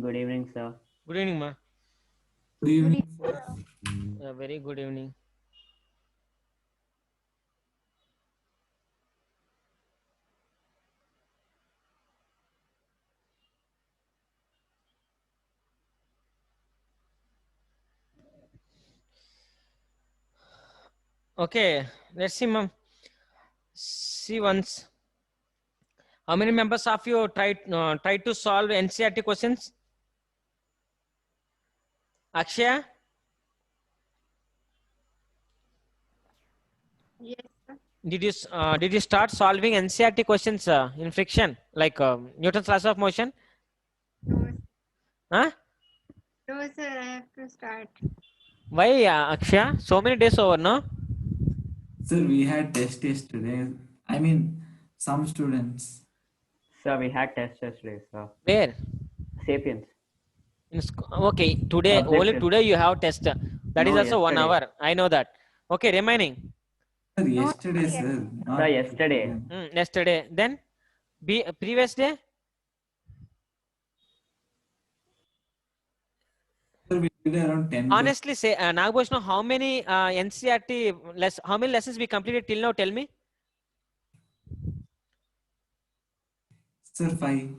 Good evening, sir. Good evening, ma. Good evening. Very good evening. Okay, let's see, ma'am. See once. How many members of you tried to solve NCERT questions? Akshaya? Yes, sir. Did you start solving NCERT questions in friction, like Newton's laws of motion? No, Huh? no, sir. I have to start. Why, Akshaya? So many days over, no? Sir, we had test yesterday. I mean, some students. Sir, we had tests yesterday, sir. Where? Sapiens. Okay, today, only Objective. today you have test. That is No, also 1 yesterday. hour. I know that. Okay, remaining. Sir, No, yesterday, yes. sir. Not Sir, yesterday. today. Yesterday. Then, previous day? Sir, we did around 10 Honestly say, Nagbhushan, how many NCERT how many lessons we completed till now? Tell me. Sir, 5.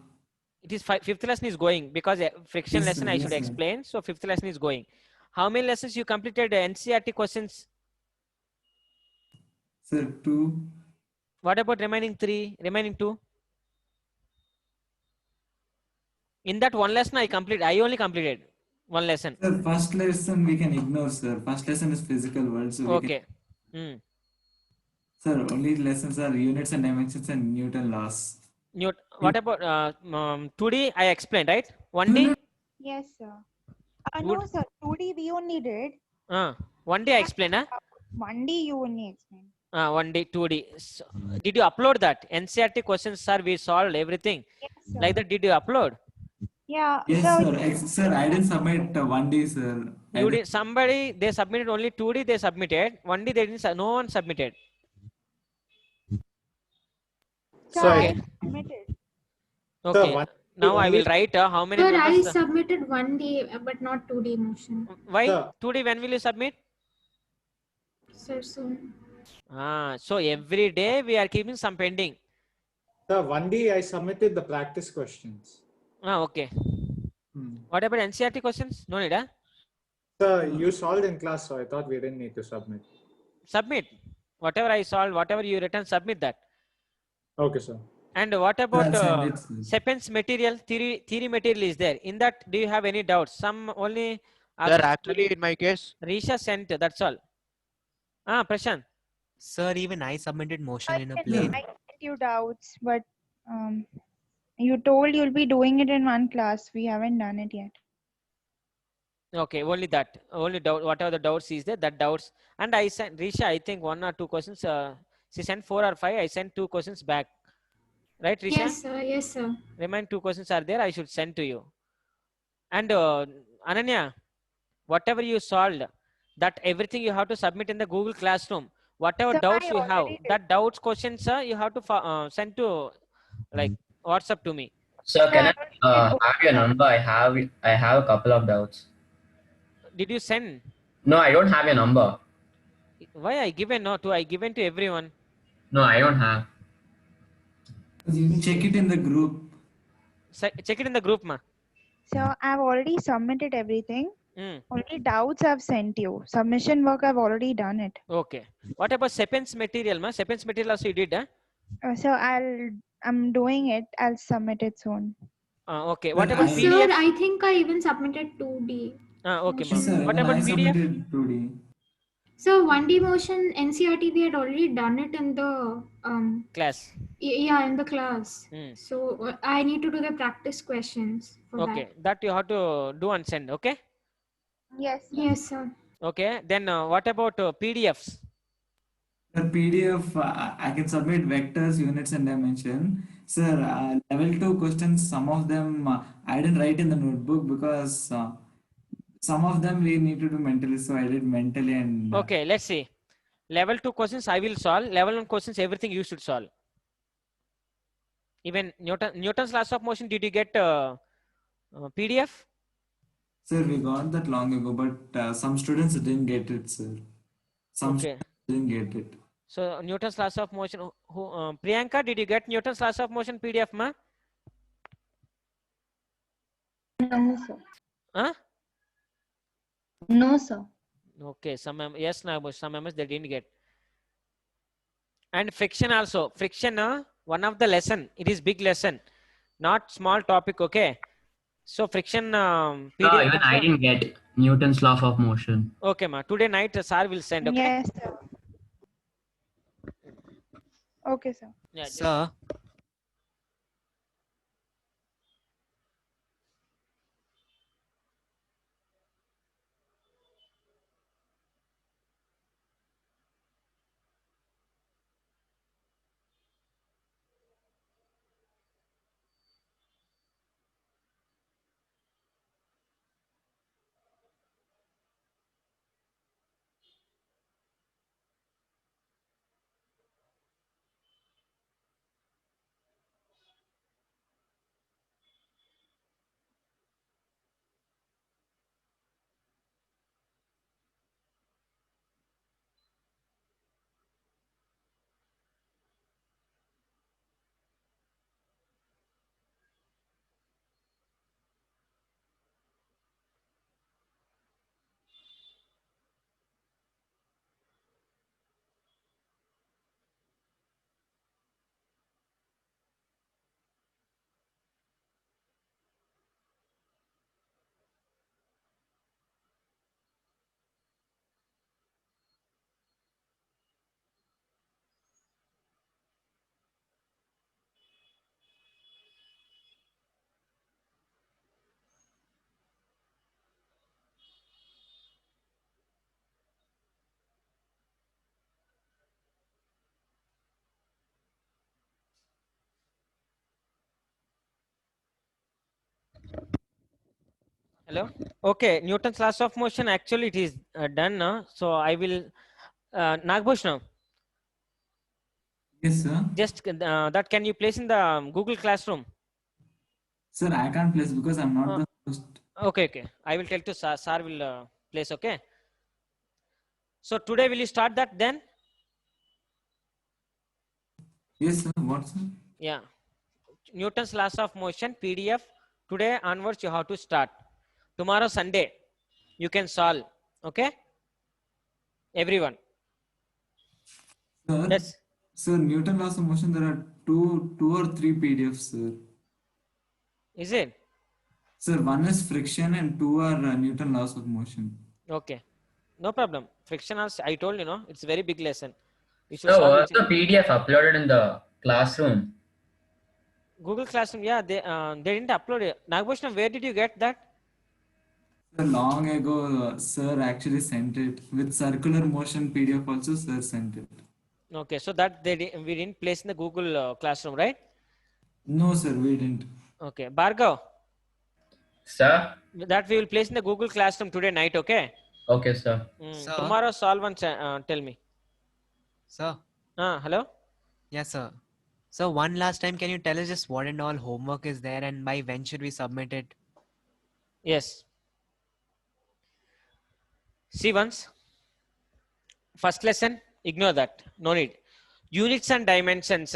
It is fifth lesson is going because friction Yes, lesson sir. I Yes, should sir. explain. So fifth lesson is going. How many lessons you completed NCERT questions? Sir, 2. What about remaining 3? Remaining 2? In that one lesson I only completed one lesson. Sir, first lesson we can ignore, sir. First lesson is physical world, so we can. Okay. Hmm. Sir, only lessons are units and dimensions and Newton laws. What about 2D? I explained, right? 1D? Yes, sir. Good. No, sir. 2D we only did. 1D I explained, huh? 1D you only explained. 1D, 2D. So, did you upload that? NCERT questions, sir, we solved everything. Yes, sir. Like that, did you upload? Yeah, Yes, sir. sir. Sir, I didn't submit 1D, sir. You did, somebody, they submitted only 2D, they submitted. 1D, they didn't, no one submitted. Sir, Okay. I submitted. Okay. Now I will write how many Sir, I members. submitted 1D but not 2D motion. Why? Sir. 2D, when will you submit? Sir, soon. So every day we are keeping some pending. Sir, 1D I submitted the practice questions. Okay. What about NCERT questions? No need, huh? Sir, you solved in class, so I thought we didn't need to submit. Submit. Whatever I solved, whatever you written, submit that. Okay, sir. And what about I'll send it, sir. Sapiens material, theory material is there. In that, do you have any doubts? Some only. Sir, actually, in my case, Risha sent, that's all. Prashant. sir, even I submitted motion in a I plane. get you doubts, but you told you'll be doing it in one class. We haven't done it yet. Okay, only that. Only doubt, whatever the doubts is there, that doubts. And I sent Risha, I think 1 or 2 questions. She sent 4 or 5. I sent 2 questions back. Right, Risha? Yes, sir. Yes, sir. Remind 2 questions are there. I should send to you. And Ananya, whatever you solved, that everything you have to submit in the Google Classroom. Whatever Sir, doubts I you have, already did. that doubts questions, you have to send to like WhatsApp to me. Sir, can I Sir, have your number? I have a couple of doubts. Did you send? No, I don't have your number. Why I given no to? I given to everyone. No, I don't have. You can check it in the group. Check it in the group, ma. So I've already submitted everything. Mm. Only doubts I've sent you. Submission work I've already done it. Okay. What about Sapiens material, ma? Sapiens material also you did, huh? So I'm doing it. I'll submit it soon. Okay. What Sir, about I- PDF? Sir, I think I even submitted 2D. Okay, Yes, sir. ma'am. What Even about I PDF? submitted 2D. So 1D motion NCERT, we had already done it in the Class. yeah, in the class. Mm. So I need to do the practice questions for Okay. That you have to do and send. Okay. Yes. that. Yes, sir. Okay. Then what about PDFs? The PDF, I can submit vectors, units, and dimension. Sir, level 2 questions, some of them I didn't write in the notebook because some of them we need to do mentally, so I did mentally and. Okay. Let's see. Level 2 questions I will solve. Level 1 questions everything you should solve. Even Newton's laws of motion. Did you get PDF? Sir, we got that long ago, but some students didn't get it, sir. Some Okay. students didn't get it. So Newton's laws of motion. Priyanka, did you get Newton's laws of motion PDF, ma? No, sir. Huh? No, sir. Okay. Yes, Nabush. Some members they didn't get. And friction also. Friction, one of the lesson. It is big lesson, not small topic. Okay. So friction. No, PDF even I also- didn't get Newton's law of motion. Okay, ma. Today night, sir will send. Okay. Yes, sir. Okay, sir. Yeah, just- Sir, Hello. Okay. Newton's laws of motion. Actually, it is done now. So I will. Nagbush now. Yes, sir. Just that. Can you place in the Google Classroom? Sir, I can't place because I'm not the host. Okay. Okay. I will tell to Sir. Sir will place. Okay. So today will you start that then? Yes, sir. What, sir? Yeah. Newton's laws of motion PDF. Today onwards you have to start. Tomorrow Sunday you can solve. Okay. Everyone. Sir, Yes. sir, Newton laws of motion, there are two or three PDFs, sir. Is it? Sir, one is friction and two are Newton laws of motion. Okay. No problem. Friction also, I told you, no, it's a very big lesson. You should So solve was it. the PDF uploaded in the classroom? Google Classroom, yeah, they didn't upload it. Nagbhushan, where did you get that? Sir, long ago, sir actually sent it with circular motion PDF also, sir sent it. Okay, so that we didn't place in the Google Classroom, right? No, sir, we didn't. Okay, Bhargav, Sir? that we will place in the Google Classroom today night, okay? Okay, sir. Sir? Tomorrow solve and tell me. sir. Hello? Yes, sir. So one last time, can you tell us just what and all homework is there and by when should we submit it? Yes. See once. First lesson, ignore that. No need. Units and dimensions.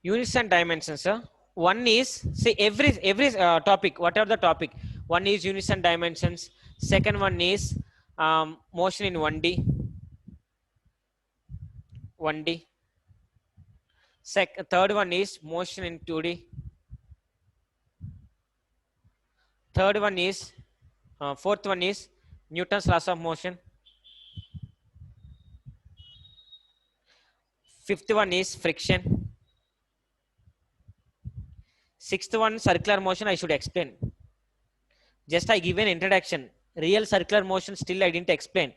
Units and dimensions. One is, see every topic, whatever the topic. One is units and dimensions. Second one is motion in 1D. 1D. Third one is motion in 2D. Third one is, fourth one is Newton's laws of motion. Fifth one is friction. Sixth one, circular motion, I should explain. Just I give an introduction. Real circular motion still I didn't explain.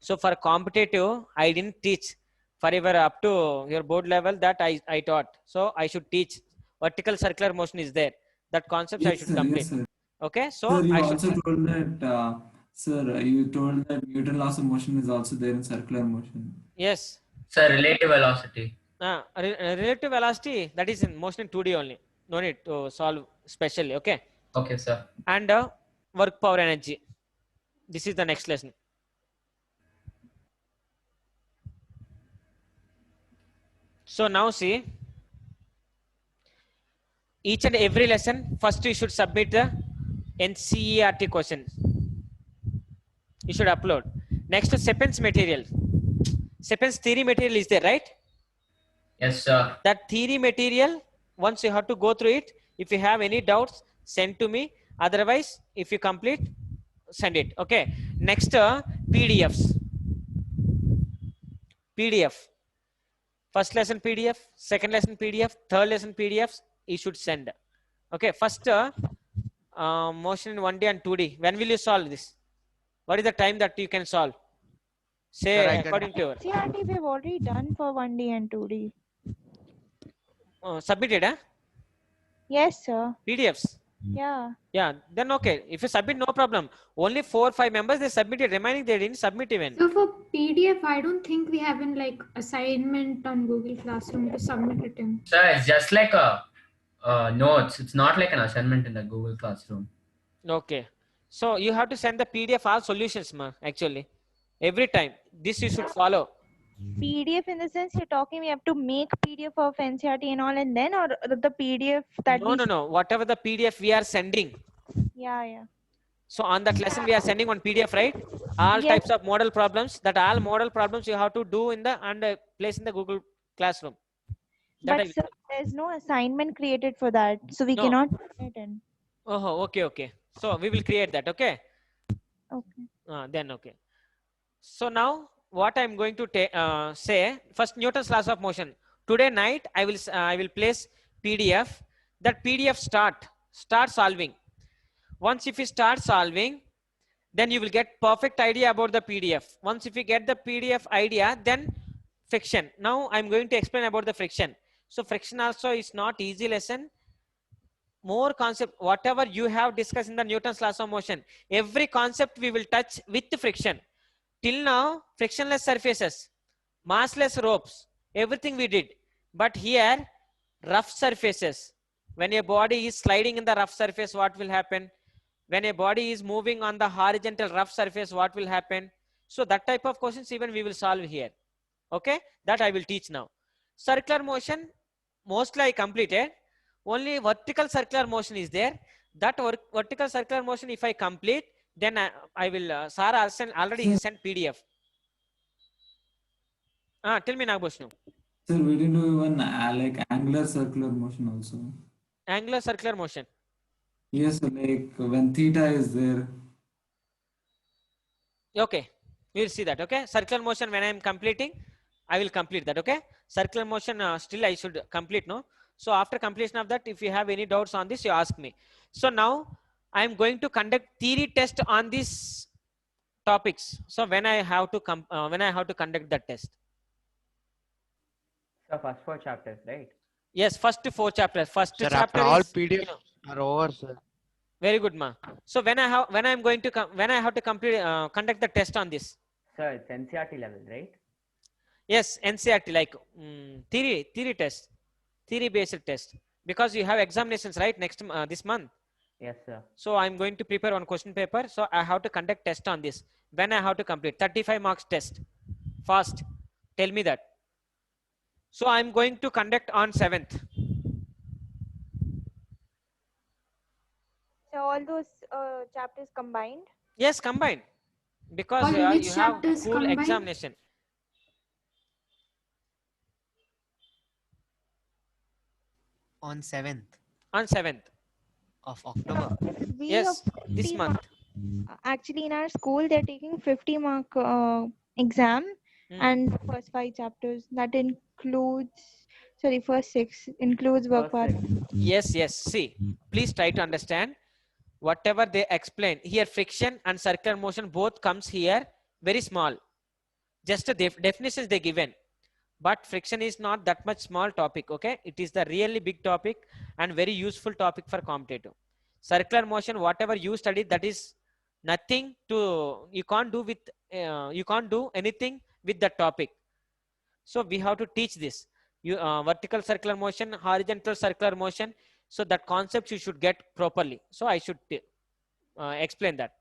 So for competitive, I didn't teach. Forever up to your board level that I taught. So I should teach. Vertical circular motion is there. That concept I Yes, should sir, complete. yes, sir. Okay, so Sir, you I should. also told that, sir, you told that Newton laws of motion is also there in circular motion. Yes. Sir, relative velocity. Relative velocity, that is in motion in 2D only. No need to solve specially. Okay. Okay, sir. And work power energy. This is the next lesson. So now see, each and every lesson, first you should submit the NCERT question. You should upload. Next, Sapiens material. Sapiens theory material is there, right? Yes, sir. That theory material, once you have to go through it. If you have any doubts, send to me. Otherwise, if you complete, send it. Okay. Next, PDFs. PDF. First lesson PDF, second lesson PDF, third lesson PDFs, you should send. Okay. First, motion in 1D and 2D. When will you solve this? What is the time that you can solve? Say Sir, I can- according to your NCERT we've already done for 1D and 2D. submitted, huh? Yes, sir. PDFs. Yeah. Yeah, then okay. If you submit, no problem. Only 4 or 5 members they submitted. Remaining they didn't submit even. So for PDF, I don't think we have an like assignment on Google Classroom to submit it in. Sir, it's just like a notes. It's not like an assignment in the Google Classroom. Okay. So you have to send the PDF all solutions, ma. Actually, every time this you should follow. PDF in the sense you're talking we have to make PDF of NCERT and all and then, or the PDF that No. Whatever the PDF we are sending. Yeah. So on that lesson we are sending on PDF, right? All Yes. types of model problems. That all model problems you have to do in the and place in the Google Classroom. That But sir, there's no assignment created for that, so we No. cannot put it in. Oh, okay. So we will create that. Okay. Okay. Then okay. So now what I'm going to say, first Newton's laws of motion. Today night I will place PDF. That PDF start solving. Once if you start solving, then you will get perfect idea about the PDF. Once if you get the PDF idea, then friction. Now I'm going to explain about the friction. So friction also is not easy lesson. More concept, whatever you have discussed in the Newton's laws of motion, every concept we will touch with friction. Till now, frictionless surfaces, massless ropes, everything we did. But here, rough surfaces. When a body is sliding in the rough surface, what will happen? When a body is moving on the horizontal rough surface, what will happen? So that type of questions even we will solve here. Okay, that I will teach now. Circular motion, mostly I completed. Only vertical circular motion is there. That vertical circular motion, if I complete, then I will, Sara already sent PDF. Tell me, Nagbhushan. Sir, we didn't do even like angular circular motion also. Angular circular motion. Yes, sir, like when theta is there. Okay, we will see that. Okay, circular motion when I am completing, I will complete that. Okay, circular motion still I should complete, no? So after completion of that, if you have any doubts on this, you ask me. So now I am going to conduct theory test on these topics. So when I have to conduct that test. So first 4 chapters, right? Yes, first 4 chapters. First Sir, chapter after all is, PDFs are over, sir. Very good, ma. So when I have to complete conduct the test on this. Sir, it's NCRT level, right? Yes, NCRT like theory test, theory based test, because you have examinations right next this month. Yes, sir. So I'm going to prepare one question paper. So I have to conduct test on this. When I have to complete 35 marks test, fast. Tell me that. So I'm going to conduct on 7th. So all those chapters combined? Yes, combined. Because All which you have chapters full combined? examination. On 7th On 7th. of October. We Yes, have this 50 month. Actually, in our school, they're taking 50 mark exam and the first 5 chapters. That includes, sorry, first 6 includes work part. Yes. See, please try to understand whatever they explain here. Friction and circular motion both comes here very small. Just the definitions they given. But friction is not that much small topic. Okay, it is the really big topic and very useful topic for competitive. Circular motion, whatever you study, that is nothing to, you can't do with you can't do anything with that topic. So we have to teach this. vertical circular motion, horizontal circular motion. So that concept you should get properly. So I should explain that.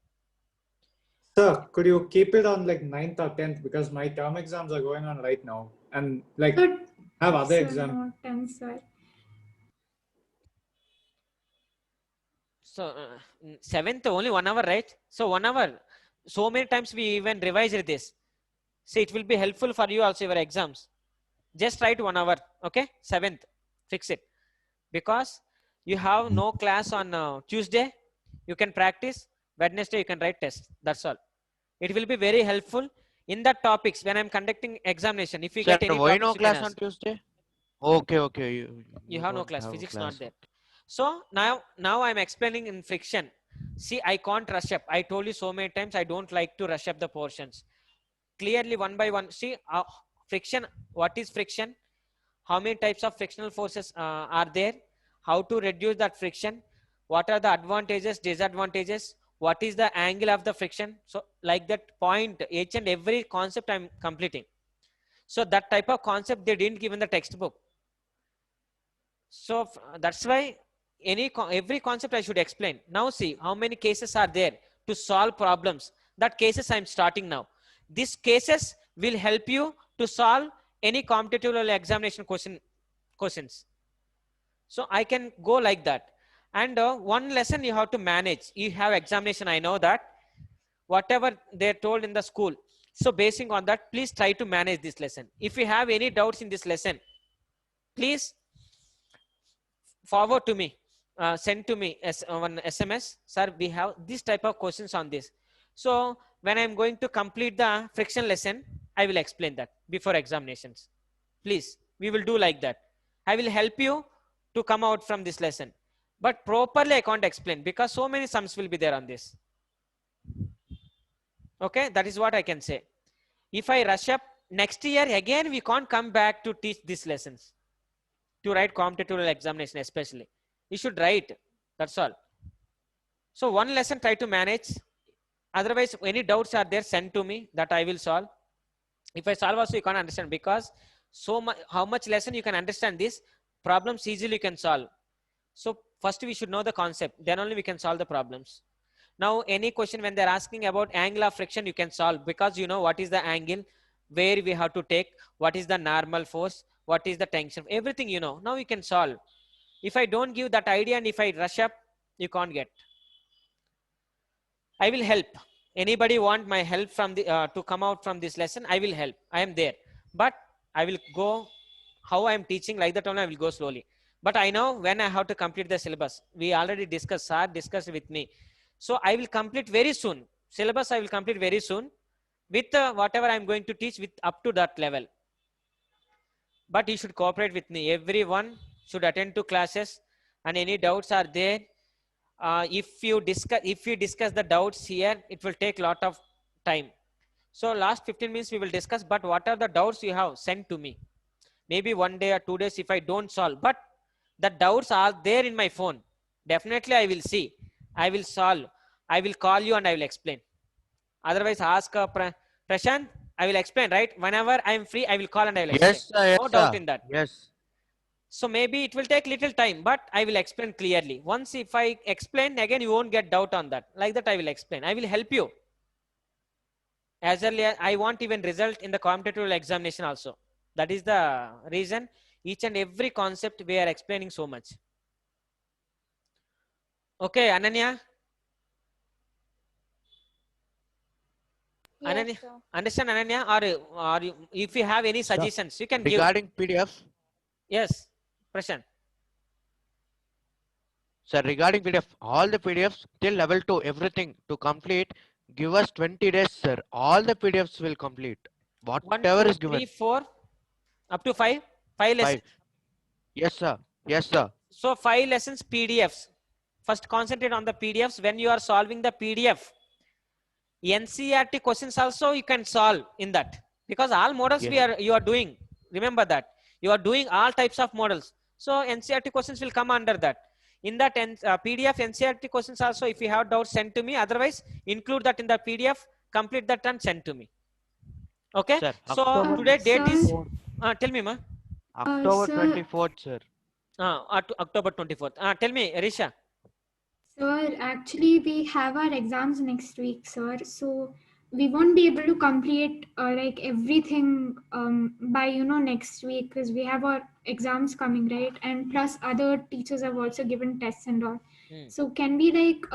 Sir, could you keep it on like 9th or 10th, because my term exams are going on right now, and like Sir, have other sir, exams. no, 10, sir. So 7th only 1 hour, right? So 1 hour. So many times we even revised this. See, it will be helpful for you also your exams. Just write 1 hour. Okay, 7th, fix it, because you have no class on Tuesday. You can practice. Wednesday you can write test. That's all. It will be very helpful in the topics when I'm conducting examination. If you Sir, get any why topics, no you can class ask. on Tuesday? Okay, okay. You have no don't class. have Physics class. not there. So now I'm explaining in friction. See, I can't rush up. I told you so many times I don't like to rush up the portions. Clearly one by one. See, friction. What is friction? How many types of frictional forces are there? How to reduce that friction? What are the advantages, disadvantages? What is the angle of the friction? So like that point, each and every concept I'm completing. So that type of concept they didn't give in the textbook. So that's why every concept I should explain. Now see how many cases are there to solve problems. That cases I'm starting now. These cases will help you to solve any competitive level examination questions. So I can go like that. And one lesson you have to manage. You have examination, I know that. Whatever they're told in the school. So basing on that, please try to manage this lesson. If you have any doubts in this lesson, please forward to me, send to me one SMS. Sir, we have this type of questions on this. So when I'm going to complete the friction lesson, I will explain that before examinations. Please, we will do like that. I will help you to come out from this lesson. But properly I can't explain because so many sums will be there on this. Okay, that is what I can say. If I rush up next year, again we can't come back to teach these lessons. To write competitive examination especially. You should write, that's all. So one lesson try to manage. Otherwise, any doubts are there, send to me, that I will solve. If I solve also, you can't understand because so much, how much lesson you can understand this, problems easily you can solve. So first we should know the concept, then only we can solve the problems. Now any question when they're asking about angle of friction, you can solve because you know what is the angle, where we have to take, what is the normal force, what is the tension, everything you know. Now you can solve. If I don't give that idea and if I rush up, you can't get. I will help. Anybody want my help from the to come out from this lesson? I will help. I am there. But I will go how I am teaching, like that only I will go slowly. But I know when I have to complete the syllabus. We already discussed, sir discussed with me. So I will complete very soon. Syllabus I will complete very soon with whatever I am going to teach with up to that level. But you should cooperate with me. Everyone should attend to classes and any doubts are there. If you discuss the doubts here, it will take a lot of time. So last 15 minutes we will discuss, but what are the doubts you have, send to me. Maybe 1 day or 2 days if I don't solve, but the doubts are there in my phone. Definitely I will see, I will solve, I will call you and I will explain. Otherwise ask Prashant, I will explain, right? Whenever I am free, I will call and I will explain. Yes, sir. Yes, no doubt sir. in that. Yes. So maybe it will take little time, but I will explain clearly. Once if I explain, again you won't get doubt on that. Like that I will explain. I will help you. As early as I want even result in the competitive examination also. That is the reason each and every concept we are explaining so much. Okay, Ananya? Yes, Ananya, sir. understand Ananya? Or you, if you have any suggestions, you can give. Regarding PDF, Yes, Prashant. sir, regarding PDF, all the PDFs till level 2, everything to complete, give us 20 days, sir. All the PDFs will complete. 1, Whatever 2, is 3, given. 4, up to 5 lessons. 5. Yes, sir. Yes, sir. So 5 lessons PDFs. First concentrate on the PDFs. When you are solving the PDF, NCERT questions also you can solve in that, because all models Yes. you are doing. Remember that you are doing all types of models. So NCERT questions will come under that. In that PDF NCERT questions also, if you have doubts, send to me. Otherwise, include that in the PDF, complete that and send to me. Okay. Sir, So October today date is. Sir, Tell me, ma. October sir. 24th, sir. October 24th. Tell me, Risha. Sir, actually, we have our exams next week, sir. So we won't be able to complete like everything by next week because we have our exams coming, right? And plus, other teachers have also given tests and all. So can we like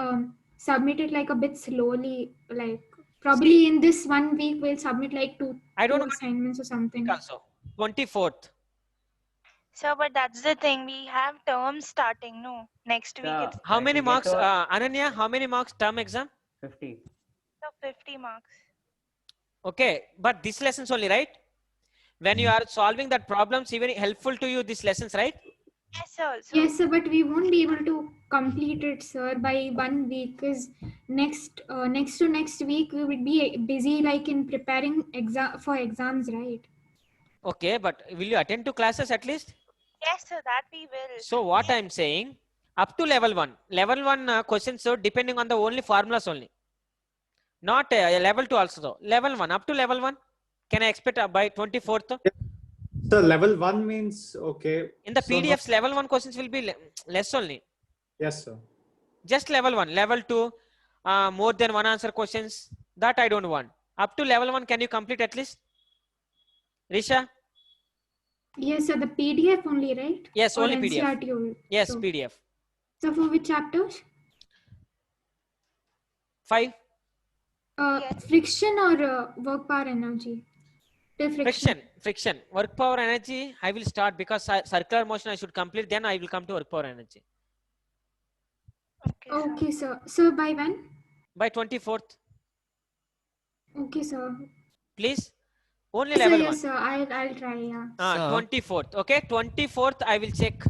submit it like a bit slowly? Like probably in this 1 week we'll submit like two assignments or something. Also, 24th. Sir, but that's the thing. We have terms starting, no? Next week it's How many marks, Ananya? How many marks term exam? 50. so 50 marks. Okay, but this lessons only, right? When you are solving that problems, even helpful to you, these lessons, right? Yes, sir. Yes, sir, but we won't be able to complete it, sir, by 1 week because next to next week we would be busy like in preparing for exams, right? Okay, but will you attend to classes at least? Yes, sir, that we will. So what I'm saying, up to level 1. Level 1 questions, so depending on the only formulas only. Not level 2 also. Though. Level 1, up to level 1. Can I expect by 24th? So level 1 means, okay. In the so no- PDFs, level 1 questions will be less only. Yes, sir. Just level 1. Level 2, more than one answer questions. That I don't want. Up to level 1, can you complete at least? Risha? Yes, sir, the PDF only, right? Yes, Or only PDF. NCERT only. Yes, So- PDF. So for which chapters? 5. Friction or work power energy? Till Friction. Work power energy, I will start because circular motion I should complete. Then I will come to work power energy. Okay, sir. So by when? By 24th. Okay, sir. Please. Only Yes, sir, level 1. yes, sir. I'll try, yeah. 24th. Okay, 24th I will check.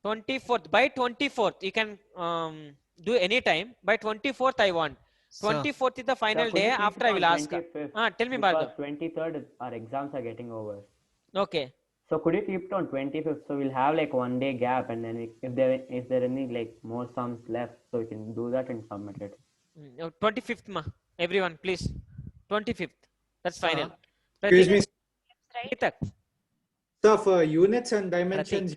24th. By 24th, you can do any time. By 24th I want. 24th is the final Sir, could day. you keep After it I on will ask. 25th? Tell me, Because Bhargav. 23rd, our exams are getting over. Okay. So could you keep it on 25th? So we'll have like 1 day gap, and then if there any like more sums left, so we can do that and submit it. 25th, ma. Everyone, please. 25th. That's final. Excuse me. Pratik. So for units and dimensions,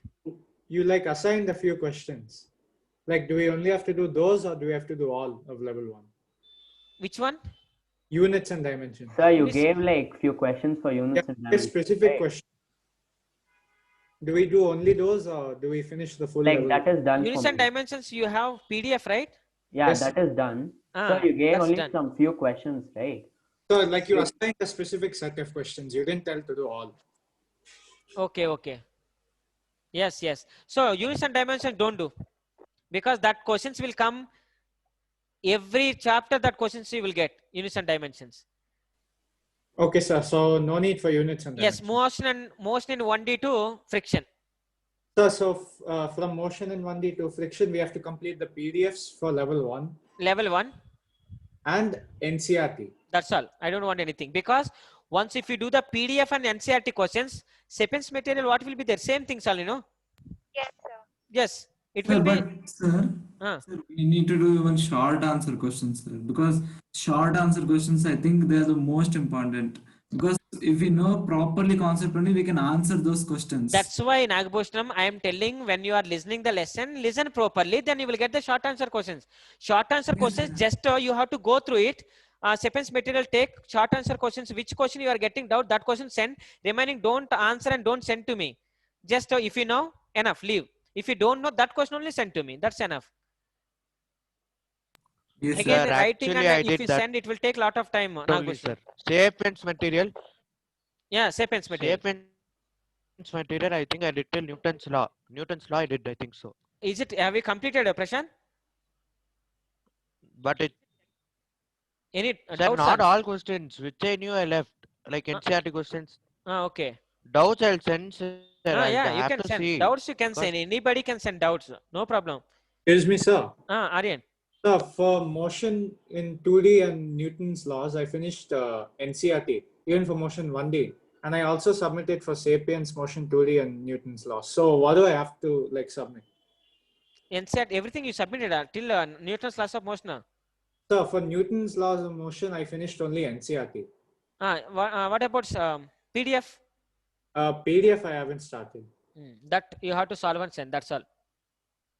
you like assigned a few questions. Like, do we only have to do those, or do we have to do all of level 1? Which one? Units and dimensions. Sir, you gave like few questions for units and A dimensions, specific right? question. Do we do only those, or do we finish the full Like level? that is done Units for and me. dimensions, you have PDF, right? Yeah, Yes. that is done. So you gave that's only done. some few questions, right? So like you assigned a specific set of questions. You didn't tell to do all. Okay. Yes. So units and dimensions don't do. Because that questions will come every chapter, that questions you will get. Units and dimensions. Okay, sir. So no need for units and Yes, dimensions. motion in 1D to friction. So from motion in 1D to friction, we have to complete the PDFs for level 1 Level 1. and NCRT. That's all. I don't want anything. Because once if you do the PDF and NCRT questions, Sapiens material, what will be there? Same things all, you know? Yes, sir. Yes. It Sir, will be. but sir, sir, we need to do even short answer questions, sir, because short answer questions, I think they are the most important. Because if we know properly concept only, we can answer those questions. That's why, Nagbhushanam, I am telling when you are listening the lesson, listen properly, then you will get the short answer questions. Short answer questions, just you have to go through it. Sapiens material, take short answer questions. Which question you are getting doubt, that question send. Remaining, don't answer and don't send to me. Just if you know, enough, leave. If you don't know, that question only send to me. That's enough. Yes, Again, sir. writing Actually, and I if did you that send, it will take lot of time. only, Nagbhushanam. sir. Sapiens material. Yeah, Sapiens material. Sapiens material, I think I did till Newton's law. Newton's law I did, I think so. Is it, have you completed, Prashant? But it, Any sir, doubts? not all questions. Which I knew I left. Like NCRT questions. Okay. Doubts I'll send, sir. I'll Yeah, you have can to send see. doubts. You can Because- send. Anybody can send doubts. No problem. Excuse me, sir. Aryan. So for motion in 2D and Newton's laws, I finished NCRT, even for motion 1D. And I also submitted for Sapiens, motion 2D and Newton's laws. So what do I have to like submit? NCERT, everything you submitted till Newton's laws of motion. So for Newton's laws of motion, I finished only NCRT. What about PDF? PDF I haven't started. That you have to solve and send. That's all.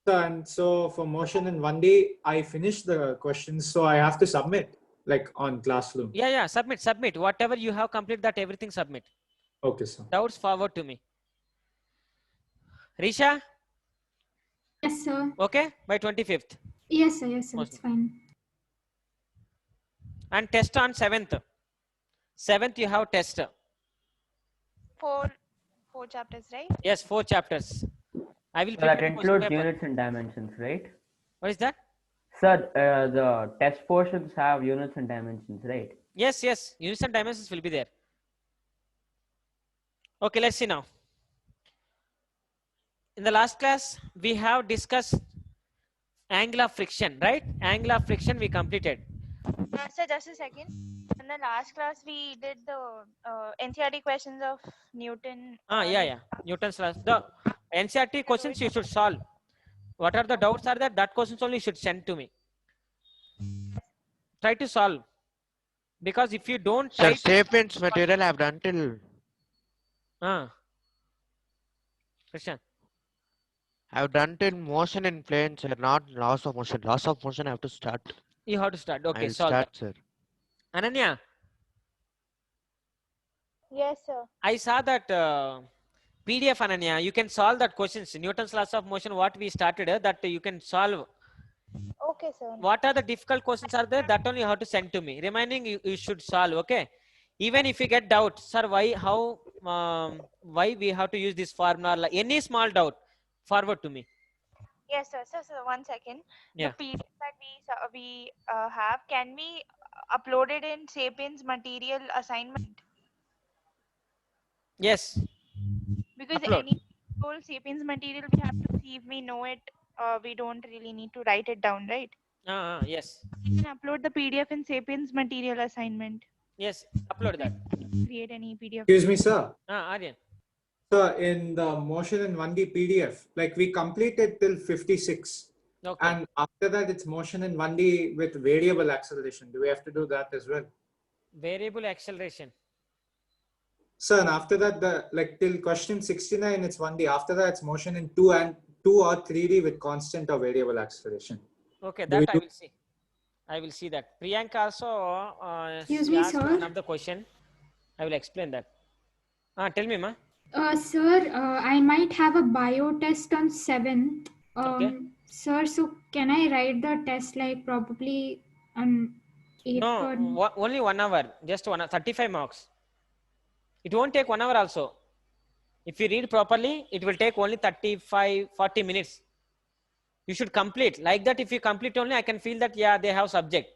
And so for motion in 1D, I finished the questions, so I have to submit like on Classroom. Yeah. Submit. Whatever you have completed, that everything submit. Okay, sir. Doubts forward to me. Risha? Yes, sir. Okay, by 25th. Yes, sir. Yes, sir. It's fine. And test on 7th. 7th you have test. Four chapters, right? Yes, 4 chapters. I will So that prepare the question includes paper. units and dimensions, right? What is that? Sir, the test portions have units and dimensions, right? Yes. Units and dimensions will be there. Okay, let's see now. In the last class, we have discussed angle of friction, right? Angle of friction we completed. Sir, just a second. In the last class, we did the NCERT questions of Newton. Yeah. Newton's laws. The NCERT questions you should solve. What are the doubts are that questions only you should send to me. Try to solve. Because if you don't Sir, try Sapiens material I have done till. Christian. I have done till motion in plane, sir, not loss of motion. Loss of motion I have to start. You have to start. Okay, I'll solve start, that. sir. Ananya, Yes, sir. I saw that PDF, Ananya. You can solve that questions. Newton's laws of motion, what we started, that you can solve. Okay, sir. What are the difficult questions are there? That only you have to send to me. Remaining, you should solve. Okay. Even if you get doubt, sir, why we have to use this formula? Any small doubt, forward to me. Yes, sir. So 1 second. Yeah. The PDF that we have, can we upload it in Sapiens material assignment? Yes. Because Upload. any whole Sapiens material, we have to see if we know it. We don't really need to write it down, right? Yes. We can upload the PDF in Sapiens material assignment. Yes. Upload that. Create any PDF. Excuse me, sir. Aryan. So in the motion in 1D PDF, like we completed till 56. Okay. And after that, it's motion in 1D with variable acceleration. Do we have to do that as well? Variable acceleration. So and after that, like till question 69, it's 1D. After that, it's motion in 2 or 3D with constant or variable acceleration. Okay, Do we that I will see. I will see that. Priyanka also Excuse she me, asked sir. one of the question. I will explain that. Tell me, ma. Sir, I might have a bio test on 7th. Okay. Sir, so can I write the test like probably on 8th No, or only 1 hour. Just 1 hour, 35 marks. It won't take 1 hour also. If you read properly, it will take only 35, 40 minutes. You should complete. Like that, if you complete only, I can feel that, yeah, they have subject.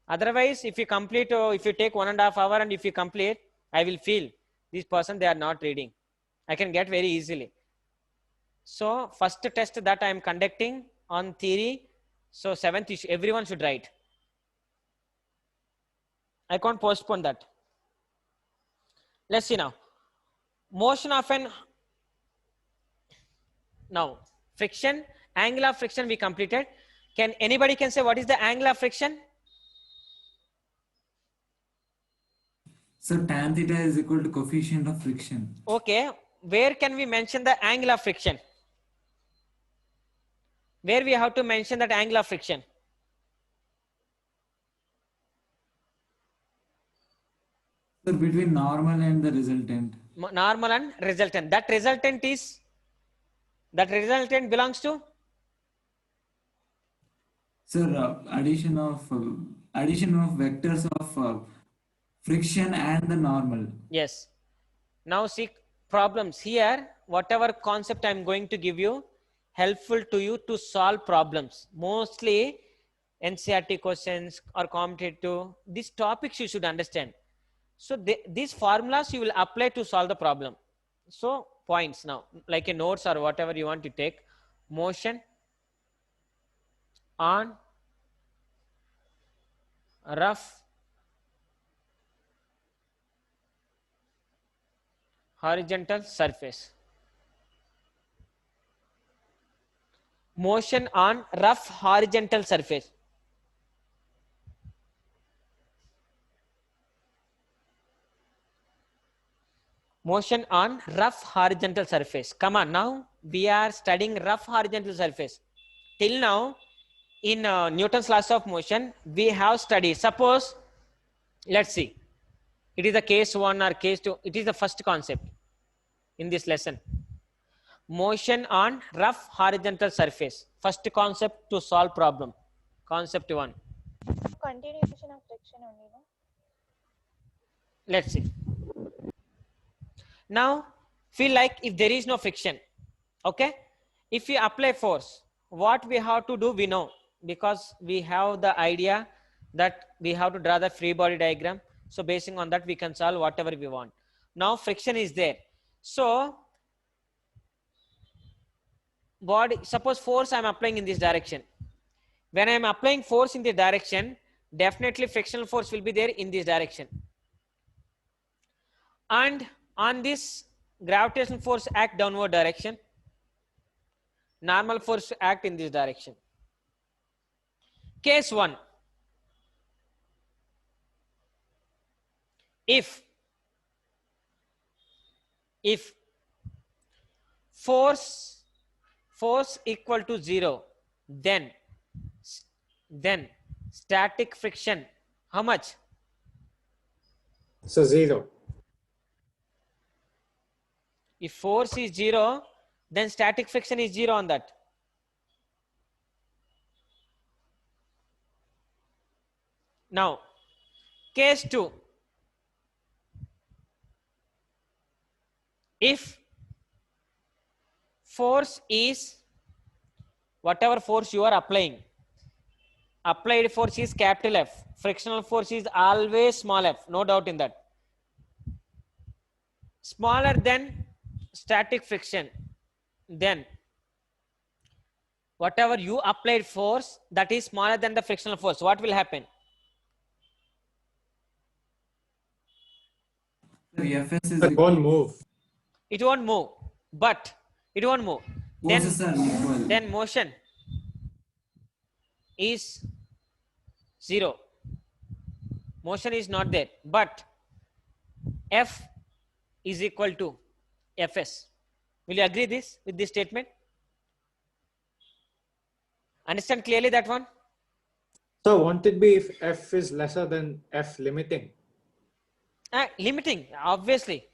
Otherwise, if you complete, if you take 1.5 hours and if you complete, I will feel this person, they are not reading. I can get very easily. So, first test that I am conducting on theory. So, 7th, everyone should write. I can't postpone that. Let's see now. Motion of an now friction, angle of friction we completed. Can anybody can say what is the angle of friction? So tan theta is equal to coefficient of friction. Okay, where can we mention the angle of friction? Where we have to mention that angle of friction? So between normal and the resultant. Normal and resultant. That resultant belongs to? Sir, addition of vectors of friction and the normal. Yes. Now see problems here. Whatever concept I am going to give you, helpful to you to solve problems. Mostly NCERT questions or competitive. These topics you should understand. So these formulas you will apply to solve the problem. So points now, like a notes or whatever you want to take. Motion on rough horizontal surface. Motion on rough horizontal surface. Motion on rough horizontal surface. Come on, now we are studying rough horizontal surface. Till now, in Newton's laws of motion, we have studied. Suppose, let's see, it is the case 1 or case 2. It is the first concept in this lesson. Motion on rough horizontal surface. First concept to solve problem. Concept 1. Continuation of friction only, no? Let's see. Now, feel like if there is no friction, okay? If we apply force, what we have to do, we know, because we have the idea that we have to draw the free body diagram. So basing on that, we can solve whatever we want. Now friction is there. So body, suppose force I am applying in this direction. When I am applying force in this direction, definitely frictional force will be there in this direction. And on this, gravitational force act downward direction. Normal force act in this direction. Case 1. If force equal to 0, then static friction, how much? So 0. If force is 0, then static friction is 0 on that. Now, case 2. If force is whatever force you are applying, applied force is capital F, frictional force is always small f, no doubt in that. Smaller than static friction, then whatever you applied force that is smaller than the frictional force, what will happen? Fs is It won't move. It won't move, but it won't move. Forces are equal. Then motion is 0. Motion is not there, but F is equal to Fs. Will you agree with this statement? Understand clearly that one? So won't it be if F is lesser than F limiting? Limiting, obviously.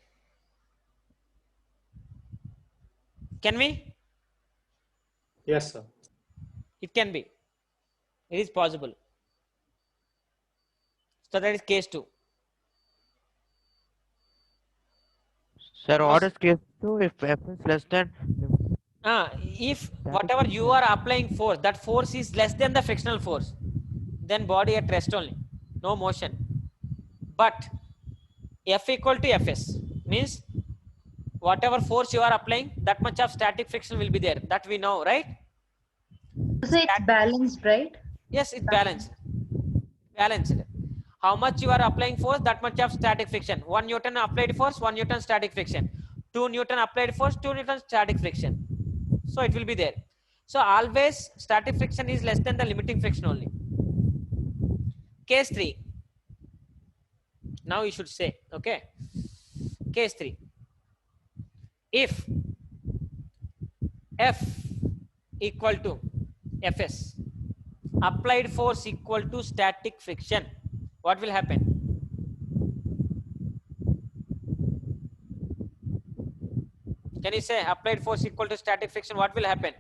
Can we? Yes, sir. It can be. It is possible. So that is case 2. Sir, what is case 2 if F is less than? If whatever you are applying force, that force is less than the frictional force, then body at rest only, no motion. But F equal to Fs means whatever force you are applying, that much of static friction will be there. That we know, right? So it's balanced, right? Yes, it's balanced. Balanced. How much you are applying force, that much of static friction. 1 Newton applied force, 1 Newton static friction. 2 Newton applied force, 2 Newton static friction. So it will be there. So always static friction is less than the limiting friction only. Case 3. Now you should say, okay. Case 3. If F equal to Fs, applied force equal to static friction, what will happen? Can you say applied force equal to static friction, what will happen?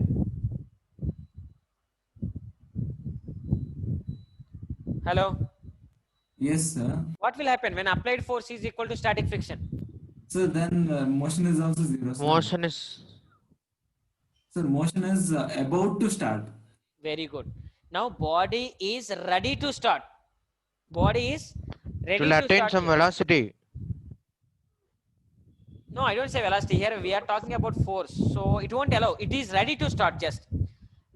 Hello? Yes, sir. What will happen when applied force is equal to static friction? So then motion is also 0. Sir. Motion is. Sir, motion is about to start. Very good. Now body is ready to start. Body is ready It will to attain start. some velocity. No, I don't say velocity. Here we are talking about force. So it won't allow. It is ready to start just.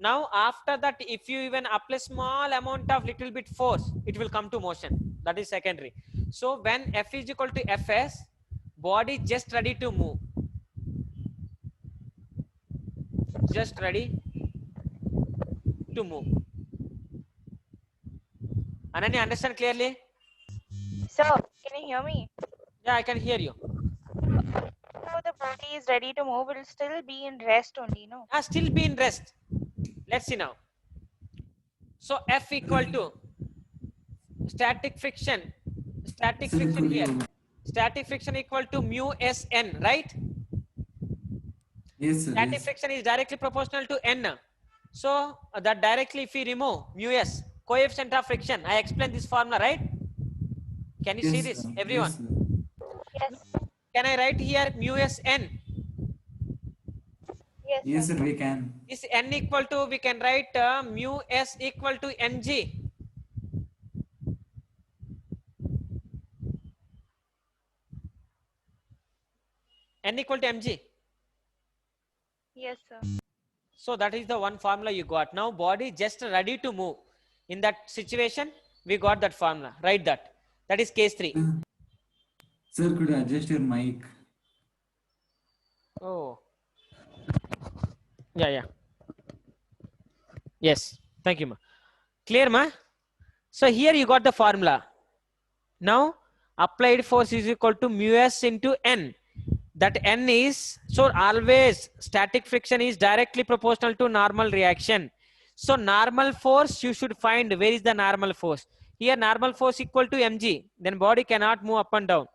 Now after that, if you even apply small amount of little bit force, it will come to motion. That is secondary. So when F is equal to Fs, body just ready to move. Just ready to move. Ananya, understand clearly? Sir, can you hear me? Yeah, I can hear you. body is ready to move, it will still be in rest only, no? Still be in rest. Let's see now. So F equal to static friction. Static Sir, friction could here. you? Static friction equal to mu Sn, right? Yes, sir. Static Yes. friction is directly proportional to N. So that directly if we remove mu S, coefficient of friction, I explained this formula, right? Can you see Yes, this, sir. everyone? Yes, sir. Yes. Can I write here mu Sn? Yes, Yes, sir. sir. We can. This N equal to, we can write mu S equal to Ng. N equal to Mg. Yes, sir. So that is the one formula you got. Now body just ready to move. In that situation, we got that formula. Write that. That is case 3. Sir, could you adjust your mic? Oh. Yeah. Yes. Thank you, ma. Clear, ma? So here you got the formula. Now applied force is equal to mu s into n. That n is, so always static friction is directly proportional to normal reaction. So normal force you should find, where is the normal force? Here normal force equal to mg, then body cannot move up and down.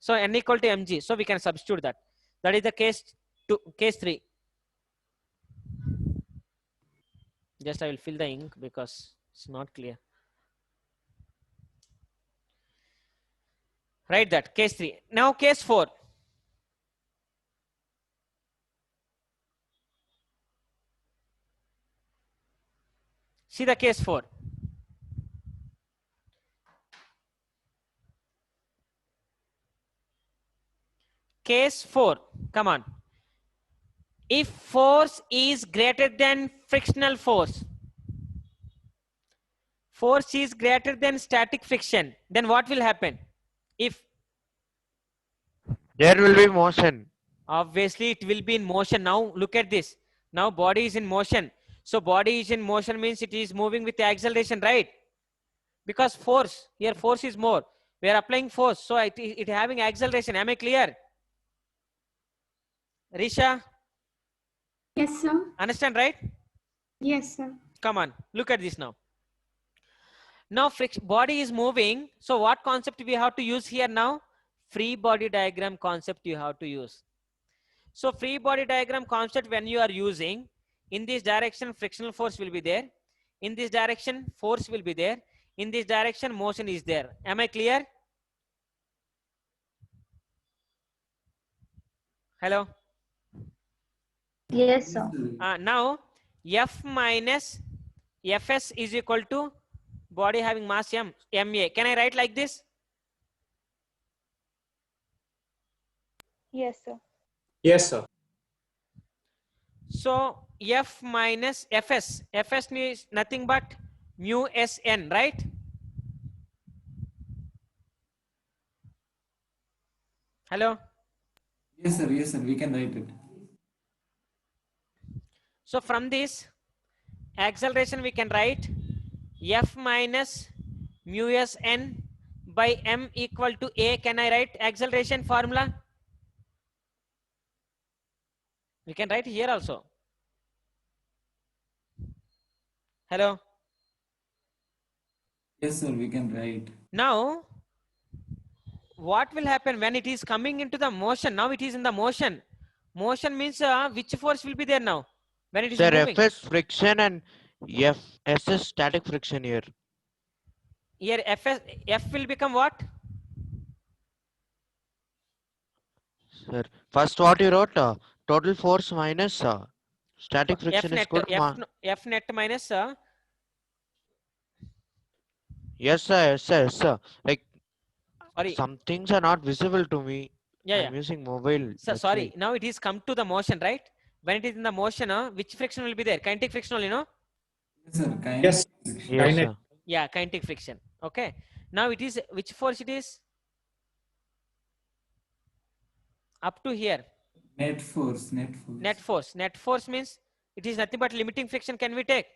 So n equal to mg, so we can substitute that. That is the case 2, case 3. Just I will fill the ink because it's not clear. Write that, case 3. Now case 4. See the case 4. Case 4. Come on. If force is greater than frictional force, force is greater than static friction, then what will happen? If There will be motion. obviously it will be in motion. Now look at this. Now body is in motion. So body is in motion means it is moving with the acceleration, right? Because force, here force is more. We are applying force. So it having acceleration. Am I clear? Risha? Yes, sir. Understand, right? Yes, sir. Come on, look at this now. Now body is moving. So what concept we have to use here now? Free body diagram concept you have to use. So free body diagram concept when you are using, in this direction frictional force will be there. In this direction force will be there. In this direction motion is there. Am I clear? Hello? Yes, sir. Now F minus Fs is equal to body having mass m, ma. Can I write like this? Yes, sir. Yes, sir. So F minus Fs. Fs is nothing but mu Sn, right? Hello? Yes, sir. Yes, sir. We can write it. So from this acceleration we can write F minus mu Sn by m equal to a. Can I write acceleration formula? We can write here also. Hello? Yes, sir. We can write. Now what will happen when it is coming into the motion? Now it is in the motion. Motion means which force will be there now when it is Sir, moving? Fs friction and Fs is static friction here. Here F will become what? Sir, first what you wrote, total force minus static F friction is net, equal to F net minus yes, sir, yes, sir, yes, sir. Like sorry. some things are not visible to me. Yeah. I'm using mobile. So, That's sorry. why. Now it is come to the motion, right? When it is in the motion, which friction will be there? Kinetic friction only, no? Yes, sir. Kind. Yes. Yes, Kinetic. sir. Yeah, kinetic friction. Okay. Now it is, which force it is? Up to here. Net force. Net force. Net force. Net force means it is nothing but limiting friction. Can we take?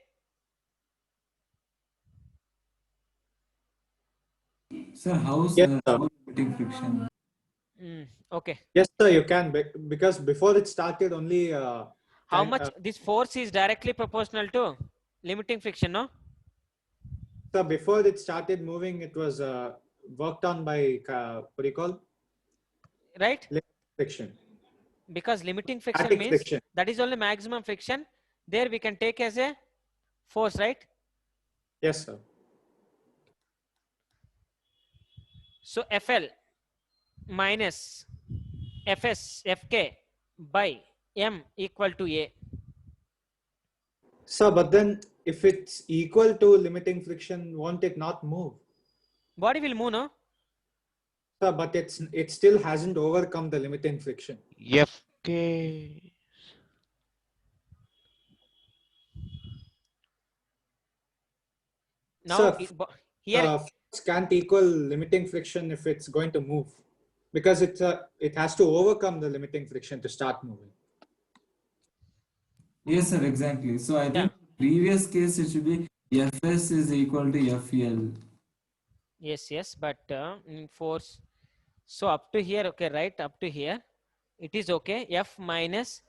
Sir, how, Yes, sir? sir. How limiting friction? Okay. Yes, sir, you can because before it started only. How can- much this force is directly proportional to limiting friction, no? So before it started moving, it was worked on by what do you call Right? friction, Because limiting friction static means friction. that is only maximum friction. There we can take as a force, right? Yes, sir. So FL minus Fs Fk by M equal to A. So, but then if it's equal to limiting friction, won't it not move? Body will move, no? Sir, but it still hasn't overcome the limiting friction. FK. Now Sir, here force can't equal limiting friction if it's going to move, because it has to overcome the limiting friction to start moving. Yes, sir, exactly. So I think previous case it should be Fs is equal to Fl. yes, but in force. So up to here, okay, right? Up to here, it is okay. F minus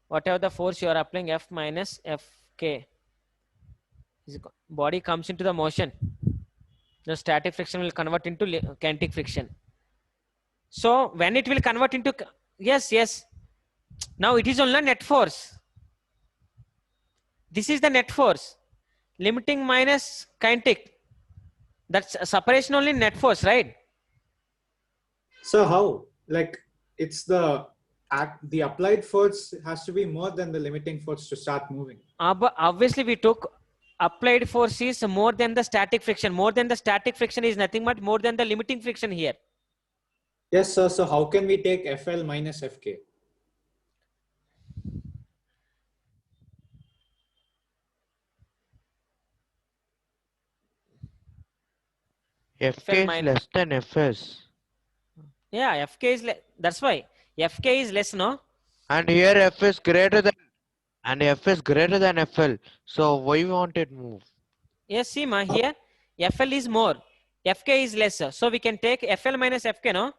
whatever the force you are applying, F minus Fk. Body comes into the motion. The static friction will convert into kinetic friction. So when it will convert into yes. Now it is only net force. This is the net force. Limiting minus kinetic. That's separation only net force, right? So how? Like it's the applied force has to be more than the limiting force to start moving. But obviously we took applied force is more than the static friction. More than the static friction is nothing but more than the limiting friction here. Yes, sir. So how can we take FL minus FK? FK is less than Fs. Yeah, FK is that's why FK is less, no? And here F is greater than FL. So why won't it move? Yes, see ma, here FL is more, FK is lesser. So we can take FL minus FK, no?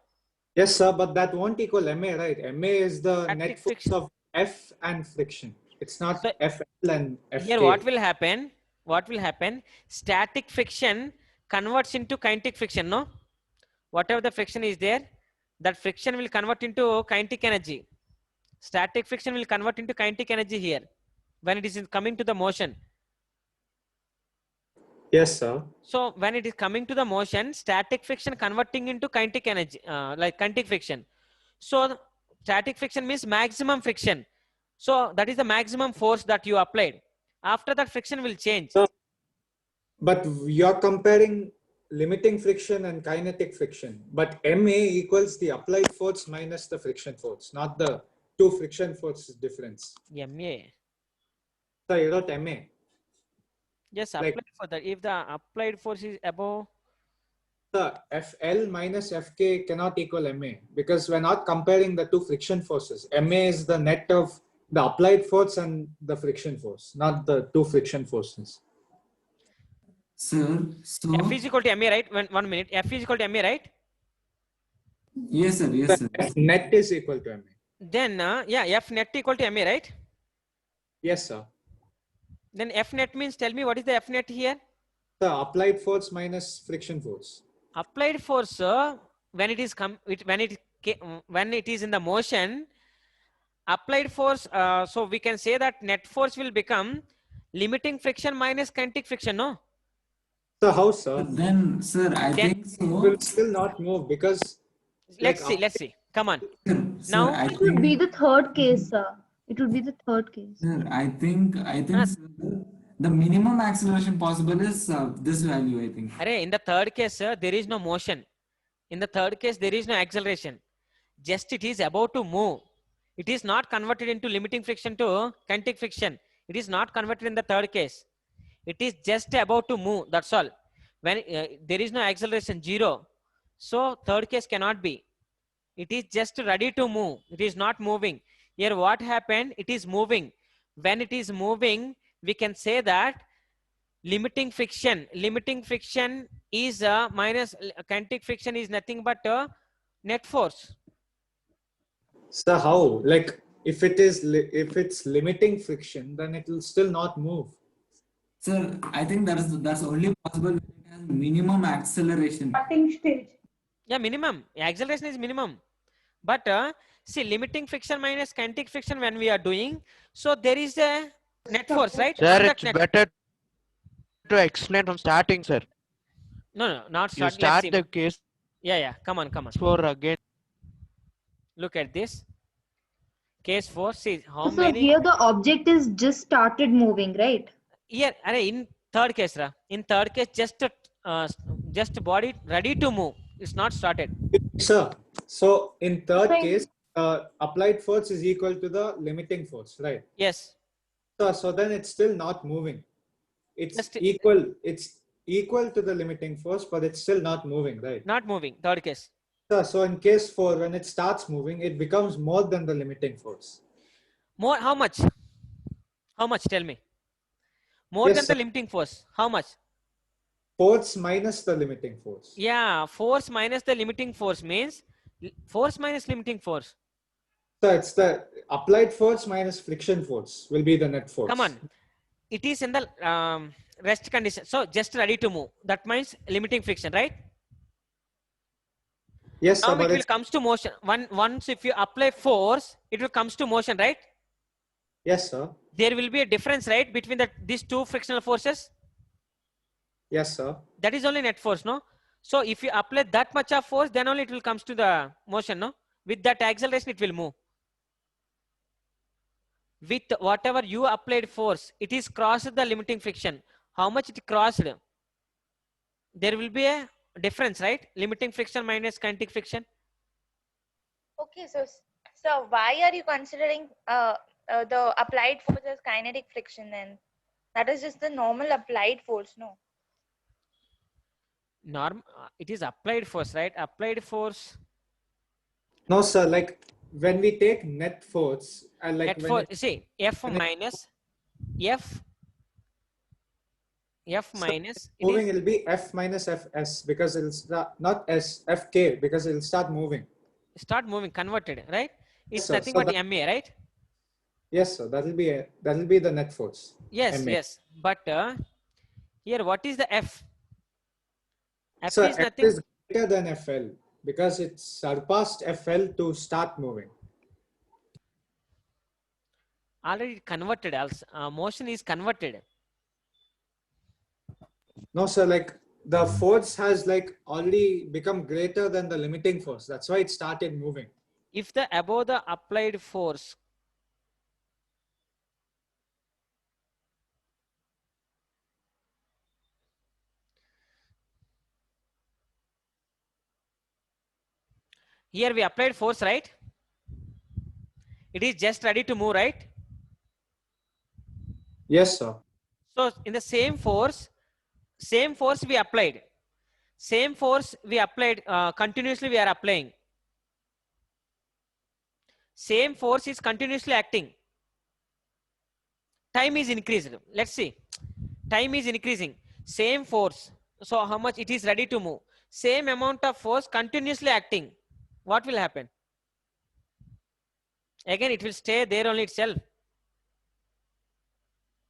Yes, sir, but that won't equal MA, right? MA is the Static net force friction. of F and friction. It's not So FL and FK. here what will happen? What will happen? Static friction converts into kinetic friction, no? Whatever the friction is there, that friction will convert into kinetic energy. Static friction will convert into kinetic energy here when it is coming to the motion. Yes, sir. So when it is coming to the motion, static friction converting into kinetic energy, like kinetic friction. So static friction means maximum friction. So that is the maximum force that you applied. After that, friction will change. So, but you're comparing limiting friction and kinetic friction. But MA equals the applied force minus the friction force, not the two friction forces difference. MA. So you wrote MA. Yes, Like- applied for that. If the applied force is above. The FL minus FK cannot equal MA because we're not comparing the two friction forces. MA is the net of the applied force and the friction force, not the two friction forces. Sir, so F is equal to MA, right? 1 minute. F is equal to MA, right? yes, sir, yes, sir. F net is equal to MA. Then, yeah, F net equal to MA, right? Yes, sir. Then F net means, tell me what is the F net here? The applied force minus friction force. Applied force, when it is when it is in the motion, applied force. So we can say that net force will become limiting friction minus kinetic friction, no? So how, sir? Then, sir, I Then- think It so. will still not move because. Let's see. Come on. Sir, Now- I It would think, be the third case, sir. It would be the third case. sir, I think, Ah. sir, the minimum acceleration possible is this value, I think. Array, in the third case, there is no motion. In the third case, there is no acceleration. Just it is about to move. It is not converted into limiting friction to kinetic friction. It is not converted in the third case. It is just about to move. That's all. When there is no acceleration, 0. So third case cannot be. It is just ready to move. It is not moving. Here what happened? It is moving. When it is moving, we can say that limiting friction is minus kinetic friction is nothing but net force. So how? Like if if it's limiting friction, then it will still not move. Sir, I think that's only possible when it has minimum acceleration. Starting stage. Yeah, minimum. Acceleration is minimum. But see, limiting friction minus kinetic friction when we are doing, so there is a net force, right? Sir, On that it's net. better to explain from starting, sir. No, not You start. Let's start see. the case Yeah. Come on. for again. Look at this. Case 4. See how So many. here the object is just started moving, right? Here, in third case, in third case, just body ready to move. It's not started. Sir, so in third Fine. case, applied force is equal to the limiting force, right? Yes. So then it's still not moving. It's Just- equal. It's equal to the limiting force, but it's still not moving, right? Not moving. Third case. So in case 4, when it starts moving, it becomes more than the limiting force. More. How much? How much? Tell me. More Yes, than sir. the limiting force. How much? Force minus the limiting force. Yeah. Force minus the limiting force means force minus limiting force. So it's the applied force minus friction force will be the net force. Come on. It is in the rest condition. So just ready to move. That means limiting friction, right? Yes, Now sir, it but will it's, comes to motion. Once if you apply force, it will comes to motion, right? yes, sir. There will be a difference, right, between these two frictional forces. Yes, sir. That is only net force, no? So if you apply that much of force, then only it will comes to the motion, no? With that acceleration, it will move. With whatever you applied force, it is crossed the limiting friction. How much it crossed? There will be a difference, right? Limiting friction minus kinetic friction. Okay, so why are you considering the applied force as kinetic friction then? That is just the normal applied force, no? It is applied force, right? Applied force. No, sir. Like when we take net force, and like Net when force. it, See, F when it- minus F. F so minus. It moving, is it'll be F minus Fs because it'll start, not S, Fk because it'll start moving. start moving, converted, right? It's sir. nothing So but that- MA, right? Yes, sir. That'll be the net force. Yes, MA. yes. But here, what is the F? F So is F nothing. is greater than FL because it surpassed FL to start moving. Already converted. Also, motion is converted. No, sir. Like the force has like already become greater than the limiting force. That's why it started moving. If the above the applied force here we applied force, right? It is just ready to move, right? Yes, sir. So in the same force we applied. Same force we applied continuously we are applying. Same force is continuously acting. Time is increased. Let's see. Time is increasing. Same force. So how much it is ready to move. Same amount of force continuously acting. What will happen? Again, it will stay there only itself.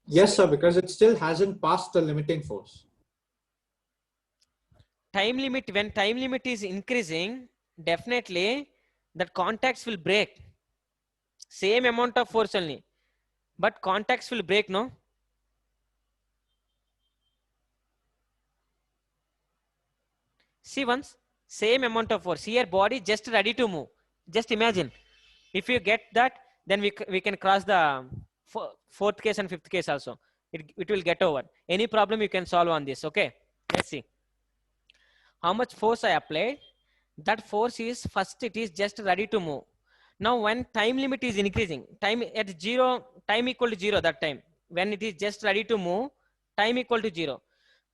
Yes, sir, because it still hasn't passed the limiting force. Time limit, when time limit is increasing, definitely that contacts will break. Same amount of force only. But contacts will break, no? See once, same amount of force. Here body just ready to move. Just imagine. If you get that, then we can cross the fourth case and fifth case also. It will get over. Any problem you can solve on this, okay? Let's see. How much force I applied? That force is first it is just ready to move. Now when time limit is increasing, time at 0, time equal to 0 that time. When it is just ready to move, time equal to 0.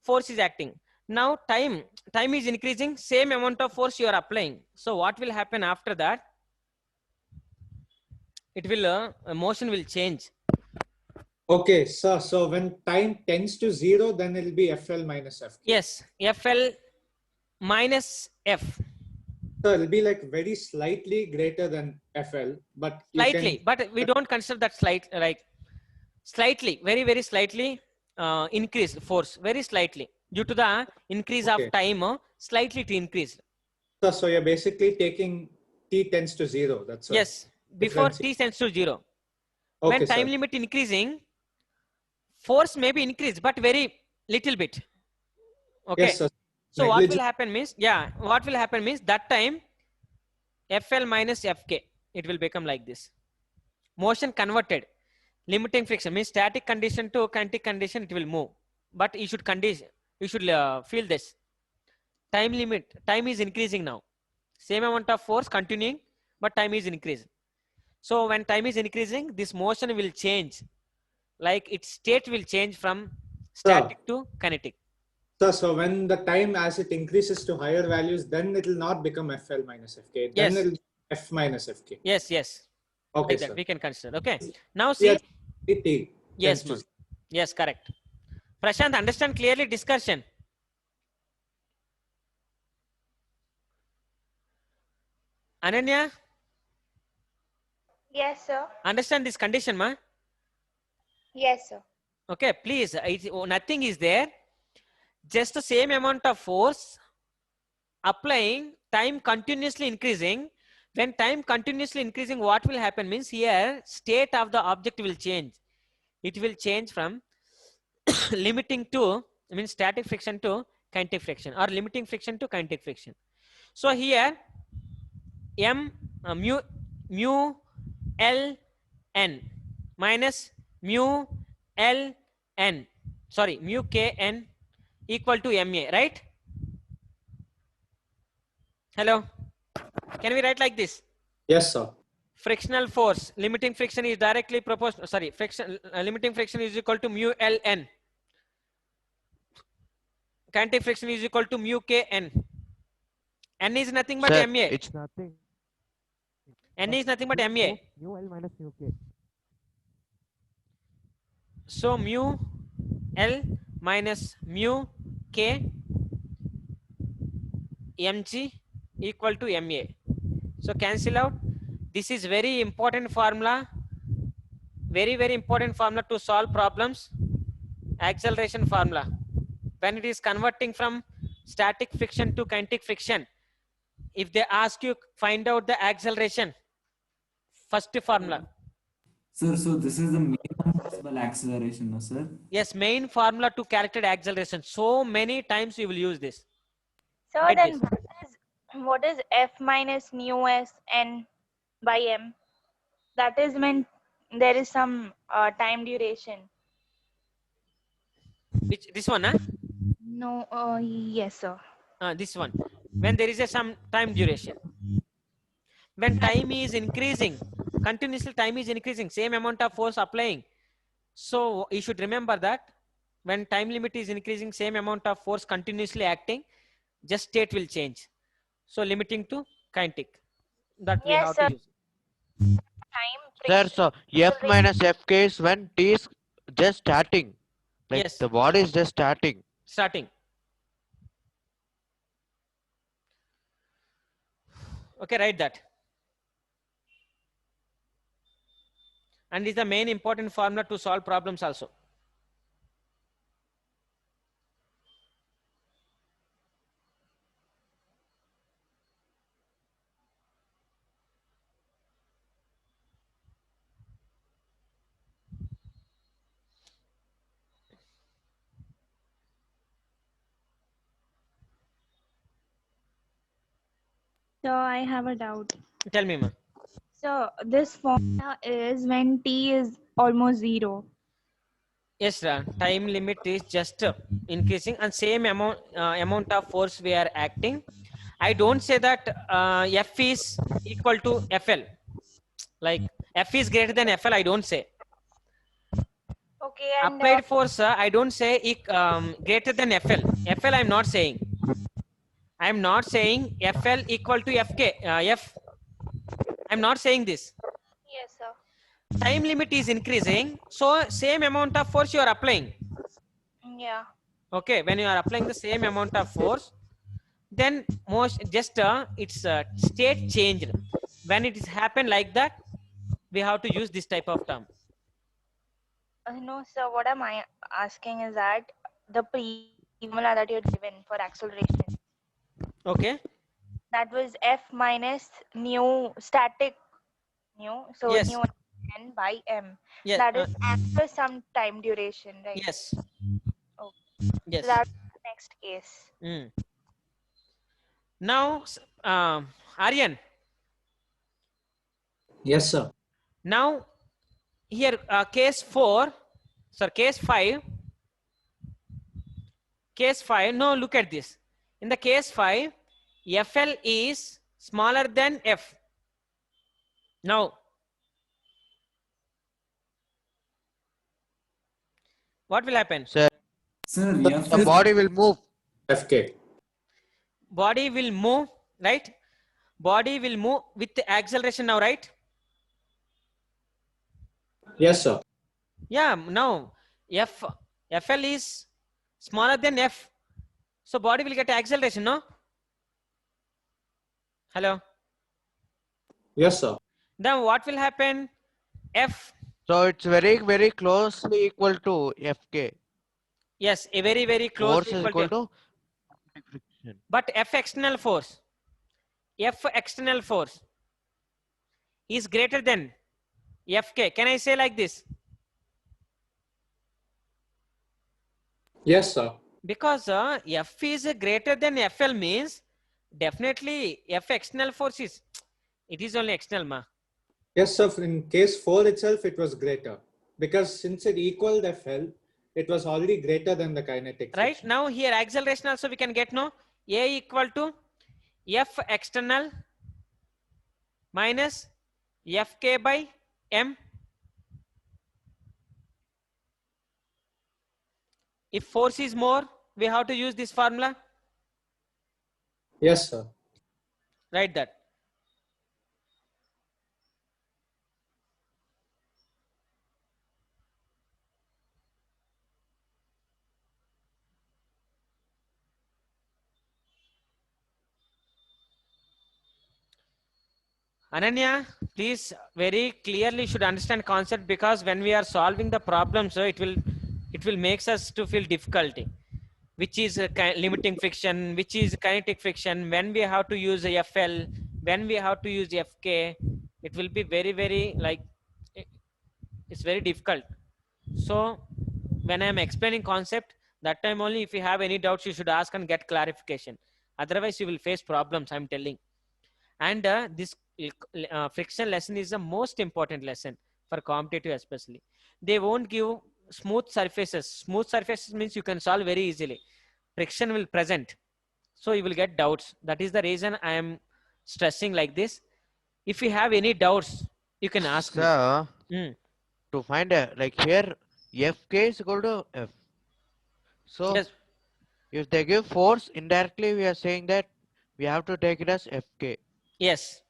Force is acting. Now time is increasing, same amount of force you are applying. So what will happen after that? It will, motion will change. Okay, sir. So when time tends to 0, then it'll be FL minus F. Yes, FL minus F. So it'll be like very slightly greater than FL, but you Slightly, can. but we don't consider that slight, like slightly, very, very slightly increased force, very slightly. Due to the increase of Okay. time, slightly it increased. So you're basically taking t tends to 0. That's why. Yes, before Difference. t tends to 0. Okay, When time sir. limit increasing, force may be increased, but very little bit. Okay. Yes, sir. So what will Negligible. happen means, what will happen means that time FL minus FK, it will become like this. Motion converted. Limiting friction means static condition to kinetic condition, it will move. But you should feel this. Time limit, time is increasing now. Same amount of force continuing, but time is increasing. So when time is increasing, this motion will change. Like its state will change from static to kinetic. So when the time as it increases to higher values, then it will not become FL minus FK. Then Yes. it will be F minus FK. Yes, yes. Okay, Like that sir. we can consider. Okay. Now see. Yes, T. Yes, tends to ma'am. Yes, correct. Prashant, understand clearly discussion. Ananya, Yes, sir. understand this condition, ma? Yes, sir. Okay, please. Nothing is there. Just the same amount of force applying, time continuously increasing. When time continuously increasing, what will happen means here state of the object will change. It will change from limiting to, static friction to kinetic friction, or limiting friction to kinetic friction. So here mu L n minus mu L n, sorry, mu K n equal to MA, right? Hello, can we write like this? Yes, sir. Frictional force, limiting friction is directly proportional, sorry, limiting friction is equal to mu L n. Kinetic friction is equal to mu K n. N is nothing but Sir, MA. it's nothing. N is nothing but MA. Mu L minus mu K. So mu L minus mu K mg equal to MA. So cancel out. This is very important formula. Very, very important formula to solve problems. Acceleration formula. When it is converting from static friction to kinetic friction, if they ask you find out the acceleration, first formula. Sir, so this is the minimum possible acceleration, no, sir? Yes, main formula to calculate acceleration. So many times you will use this. So Right, then yes. what is F minus mu S n by M? That is when there is some time duration. Which, this one, huh? No, yes, sir. This one. When there is some time duration. When time is increasing, continuously time is increasing, same amount of force applying. So you should remember that when time limit is increasing, same amount of force continuously acting, just state will change. So limiting to kinetic. That we Yes, have sir. to use. Sir, so F minus Fk is when T is just starting. Like Yes. the body is just starting. Starting. Okay, write that. And is the main important formula to solve problems also. So I have a doubt. Tell me, ma. So this formula is when t is almost 0. Yes, time limit is just increasing and same amount of force we are acting. I don't say that F is equal to FL. Like F is greater than FL, I don't say. Okay, and Applied force, I don't say greater than FL. FL I'm not saying. I'm not saying FL equal to FK. F. I'm not saying this. yes, sir. Time limit is increasing, so same amount of force you are applying. Yeah. Okay, when you are applying the same amount of force, then just its state changed. When it is happened like that, we have to use this type of term. No, sir. What am I asking is that the formula that you had given for acceleration, Okay. that was F minus nu static nu. So Yes. nu n by m. Yes. That is after some time duration, right? Yes. Okay. Yes. So that's the next case. Mm. Now, Aryan. Yes, sir. Now, here case 4, sir, case 5. Case 5. No, look at this. In the case 5, FL is smaller than F. Now, what will happen? Sir, F The is body will move. FK. Body will move, right? Body will move with the acceleration now, right? Yes, sir. Yeah, now FL is smaller than F. So body will get acceleration, no? Hello? Yes, sir. Then what will happen? F, So it's very, very closely equal to Fk. yes, a very, very close Force is equal equal to F. to friction. But F external force is greater than Fk. Can I say like this? Yes, sir. Because F is greater than FL means definitely F external force is, it is only external, ma. Yes, sir. In case 4 itself, it was greater because since it equaled FL, it was already greater than the kinetic Right friction. now here acceleration also we can get, no? A equal to F external minus Fk by M. If force is more, we have to use this formula. Yes, sir. Write that. Ananya, please very clearly should understand concept, because when we are solving the problem, so it will makes us to feel difficulty. Which is limiting friction, which is kinetic friction, when we have to use a FL, when we have to use Fk, it will be very, very like, it's very difficult. So when I am explaining concept, that time only if you have any doubts, you should ask and get clarification. Otherwise you will face problems, I'm telling. And this friction lesson is the most important lesson for competitive especially. They won't give smooth surfaces. Smooth surfaces means you can solve very easily. Friction will present. So you will get doubts. That is the reason I am stressing like this. If you have any doubts, you can ask me. Sir, Mm. to find a, like here, Fk is equal to F. So Yes. if they give force, indirectly we are saying that we have to take it as Fk. Yes.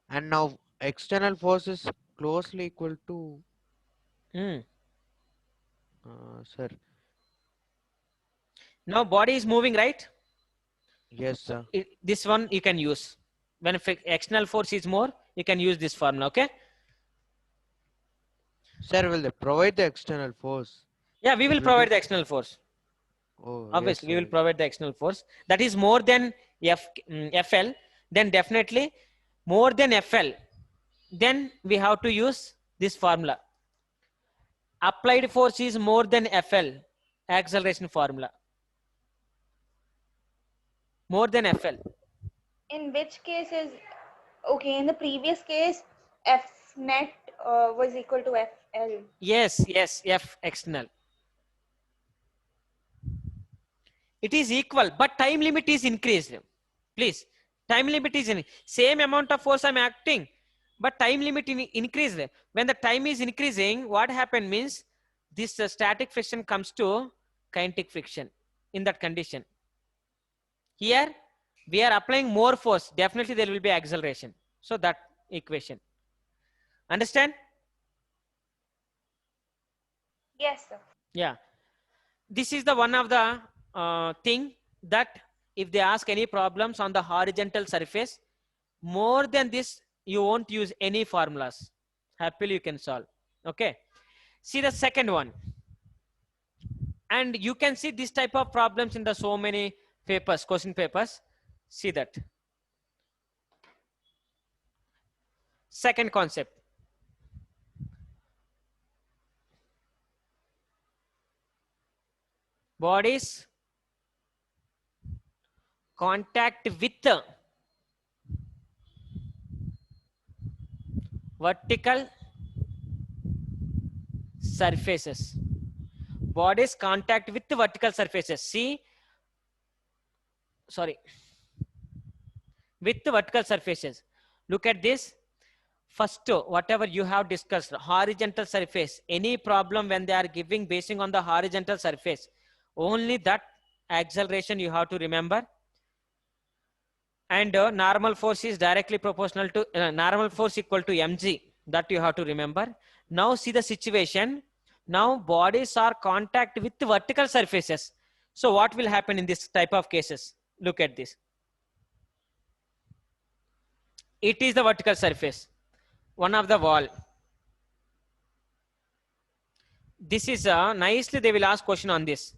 And now external force is closely equal to, Mm. sir. Now body is moving, right? Yes, sir. This one you can use. When external force is more, you can use this formula, okay? Sir, will they provide the external force? Yeah, we will It will provide be- the external force. Oh, yes, Obviously, we sir. will provide the external force. That is more than FL. Then definitely more than FL. Then we have to use this formula. Applied force is more than FL. Acceleration formula. More than FL. In which case is okay? In the previous case, F net was equal to FL. Yes, yes, F external. It is equal, but time limit is increased. Please, time limit is in same amount of force I'm acting, but time limit increased. When the time is increasing, what happened means this static friction comes to kinetic friction in that condition. Here we are applying more force. Definitely there will be acceleration. So that equation. Understand? Yes, sir. Yeah. This is the one of the thing that if they ask any problems on the horizontal surface, more than this, you won't use any formulas. Happily you can solve. Okay. See the second one. And you can see this type of problems in the so many papers, question papers. See that. Second concept. Bodies contact with vertical surfaces. Bodies contact with the vertical surfaces. See, sorry, with the vertical surfaces. Look at this. First, whatever you have discussed, horizontal surface, any problem when they are giving basing on the horizontal surface, only that acceleration you have to remember. And normal force is directly proportional to normal force equal to mg, that you have to remember. Now see the situation. Now bodies are contact with vertical surfaces. So what will happen in this type of cases? Look at this. It is the vertical surface, one of the wall. This is nicely they will ask question on this.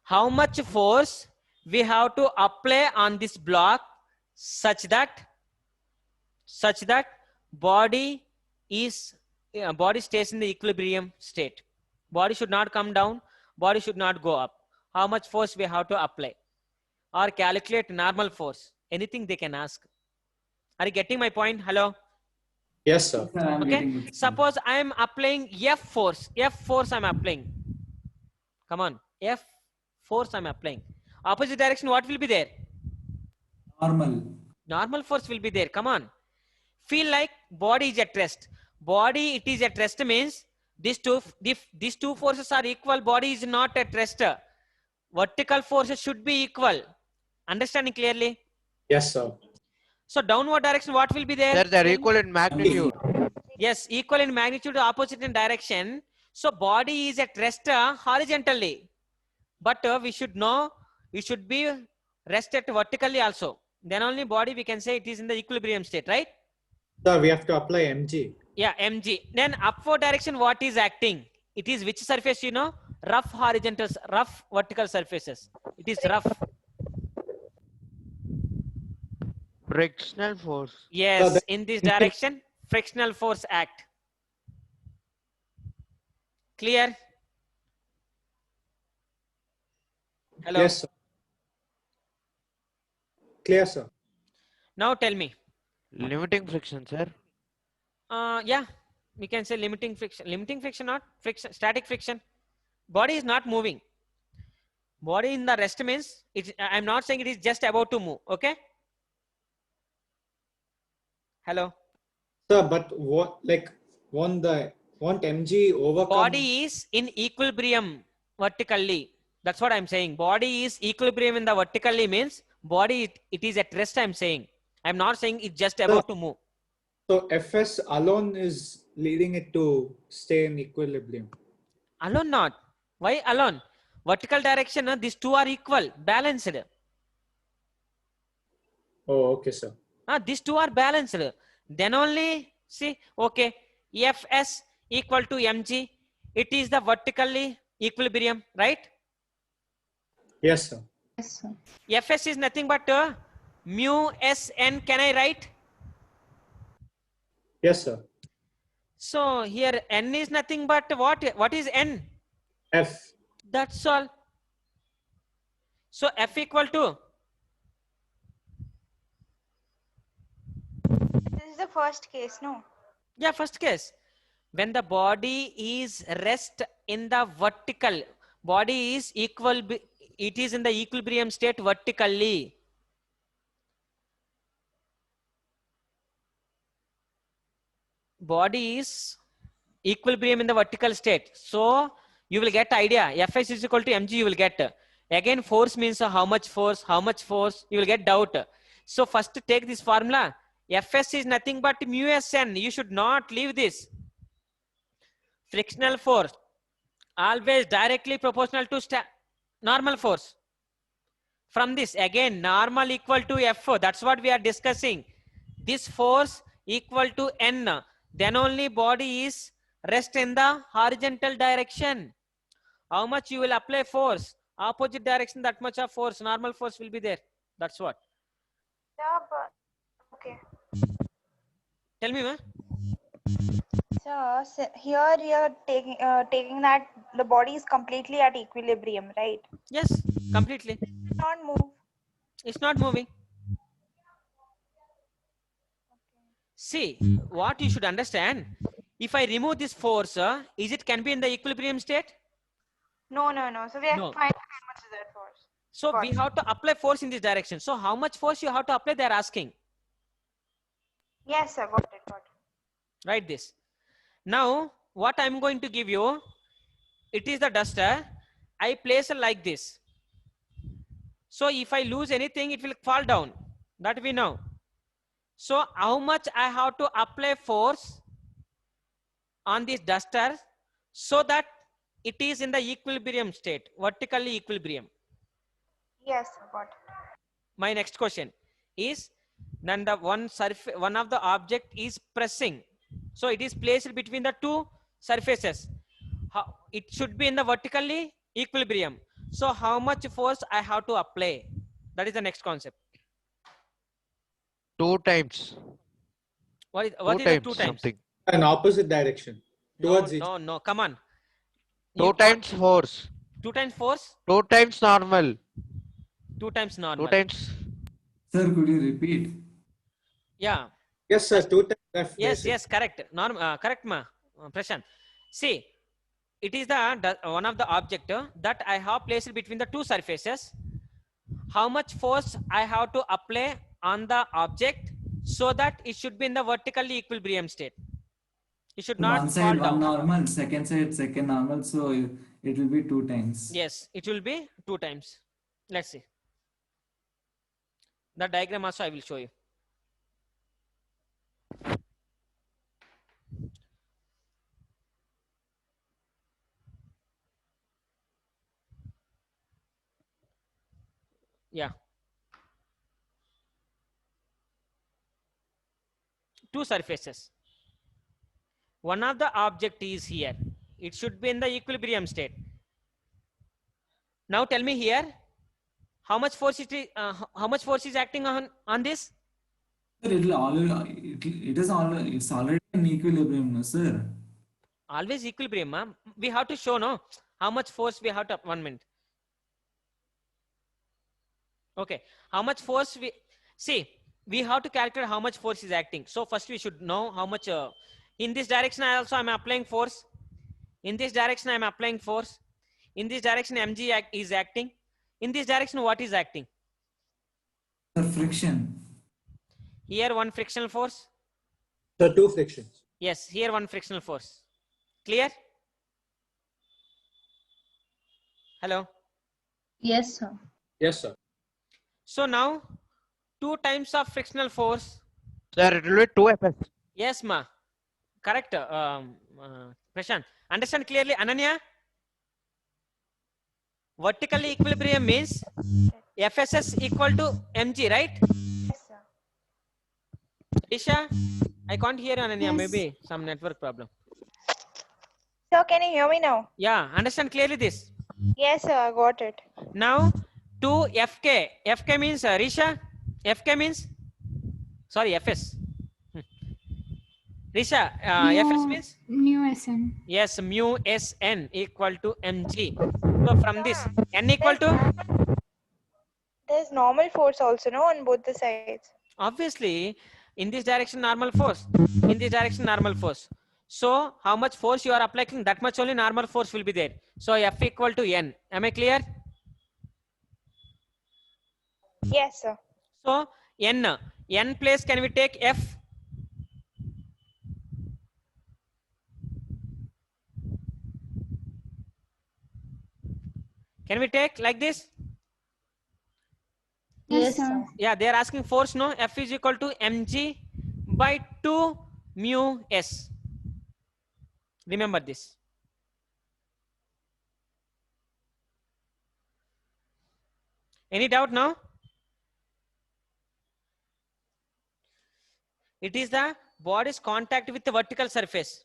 How much force we have to apply on this block such that body stays in the equilibrium state. Body should not come down, body should not go up. How much force we have to apply? Or calculate normal force. Anything they can ask. Are you getting my point? Hello? Yes, sir. Okay. Suppose I am applying F force. F force I'm applying. Come on. F force I'm applying. Opposite direction, what will be there? Normal force will be there. Come on. Feel like body is at rest. Body, it is at rest means these two forces are equal. Body is not at rest. Vertical forces should be equal. Understanding clearly? Yes, sir. So downward direction, what will be there? They're equal in magnitude. Yes, equal in magnitude, opposite in direction. So body is at rest horizontally. But we should know, we should be rested vertically also. Then only body we can say it is in the equilibrium state, right? Sir, we have to apply mg. Yeah, mg. Then upward direction, what is acting? It is which surface, you know? Rough horizontal, rough vertical surfaces. It is rough. Frictional force. Yes, in this direction, frictional force act. Clear? Hello? Yes, sir. Clear, sir. Now tell me. Limiting friction, sir. Yeah, we can say limiting friction. Limiting friction, not friction, static friction. Body is not moving. Body in the rest means, I'm not saying it is just about to move, okay? Hello? Sir, but what, like, won't mg overcome? Body is in equilibrium vertically. That's what I'm saying. Body is equilibrium in the vertically means body, it is at rest, I'm saying. I'm not saying it's just about to move. So Fs alone is leading it to stay in equilibrium. Alone not. Why alone? Vertical direction, these two are equal, balanced. Oh, okay, sir. These two are balanced. Then only, see, okay, Fs equal to mg. It is the vertically equilibrium, right? Yes, sir. Yes, sir. Fs is nothing but mu Sn. Can I write? Yes, sir. So here n is nothing but what? What is n? F. That's all. So F equal to? This is the first case, no? Yeah, first case. When the body is rest in the vertical, body is equal, it is in the equilibrium state vertically. Body is equilibrium in the vertical state. So you will get idea. Fs is equal to mg, you will get. Again, force means how much force, you will get doubt. So first take this formula. Fs is nothing but mu Sn. You should not leave this. Frictional force always directly proportional to normal force. From this, again, normal equal to F. That's what we are discussing. This force equal to N. Then only body is rest in the horizontal direction. How much you will apply force? Opposite direction, that much of force, normal force will be there. That's what. Yeah, but okay. Tell me, ma. So here you're taking that the body is completely at equilibrium, right? Yes, completely. Not move. It's not moving. See, what you should understand, if I remove this force, is it can be in the equilibrium state? No. So we have No. to find out how much is that force. So Got we it. have to apply force in this direction. So how much force you have to apply, they are asking. Yes, sir. Got it. Write this. Now, what I'm going to give you, it is the duster. I place it like this. So if I lose anything, it will fall down. That we know. So how much I have to apply force on this duster so that it is in the equilibrium state, vertically equilibrium. Yes, sir. Got it. My next question is, then the one of the object is pressing. So it is placed between the two surfaces. It should be in the vertically equilibrium. So how much force I have to apply? That is the next concept. 2 times. What is Two the 2 times times? In opposite direction. Towards each. No, come on. 2 times force. 2 times force? 2 times normal. 2 times normal. 2 times. Sir, could you repeat? Yeah. Yes, sir. 2 times F. Yes, correct. Correct, ma. Prashant. See, it is the one of the object that I have placed between the two surfaces. How much force I have to apply on the object so that it should be in the vertically equilibrium state. It should not One fall side, down. one normal, second side, second normal. So it will be 2 times. Yes, it will be 2 times. Let's see. The diagram also I will show you. Yeah. 2 surfaces. One of the object is here. It should be in the equilibrium state. Now tell me here, how much force is acting on this? Sir, it is it's already in equilibrium, no, sir. Always equilibrium, ma'am. We have to show, no, how much force we have to, 1 minute. Okay, how much force we have to calculate how much force is acting. So first we should know how much, in this direction I'm applying force. In this direction I'm applying force. In this direction mg is acting. In this direction what is acting? The friction. Here one frictional force. So 2 frictions. Yes, here one frictional force. Clear? Hello? Yes, sir. Yes, sir. So now 2 times of frictional force. Sir, it will be 2 Fs. Yes, ma. Correct. Prashant. Understand clearly, Ananya? Vertically equilibrium means FSS equal to mg, right? Yes, sir. Isha, I can't hear Ananya. Yes. Maybe some network problem. Sir, can you hear me now? Yeah, understand clearly this. Yes, sir. I got it. Now 2 FK. FK means Risha. FK means FS. Risha, FS means? Mu SN. Yes, mu Sn equal to mg. So from this, n equal to? There's normal force also, no, on both the sides. Obviously, in this direction normal force. In this direction normal force. So how much force you are applying, that much only normal force will be there. So F equal to n. Am I clear? Yes, sir. So n place can we take F? Can we take like this? Yes, Yes, sir. sir. Yeah, they are asking force, no? F is equal to mg by 2 mu s. Remember this. Any doubt now? It is the body's contact with the vertical surface.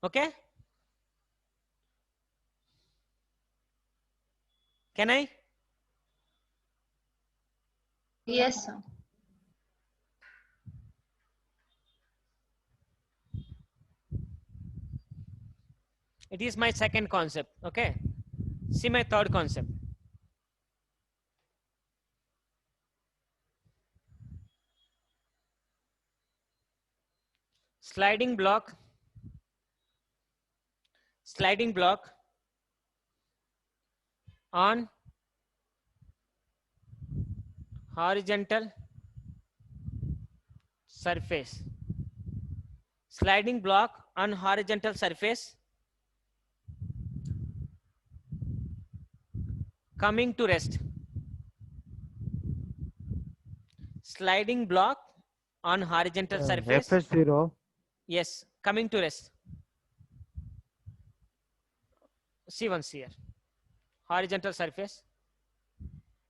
Okay? Can I? Yes, sir. It is my second concept. Okay? See my third concept. Sliding block on horizontal surface. Sliding block on horizontal surface coming to rest. Sliding block on horizontal surface. FS0. Yes, coming to rest. See once here. Horizontal surface.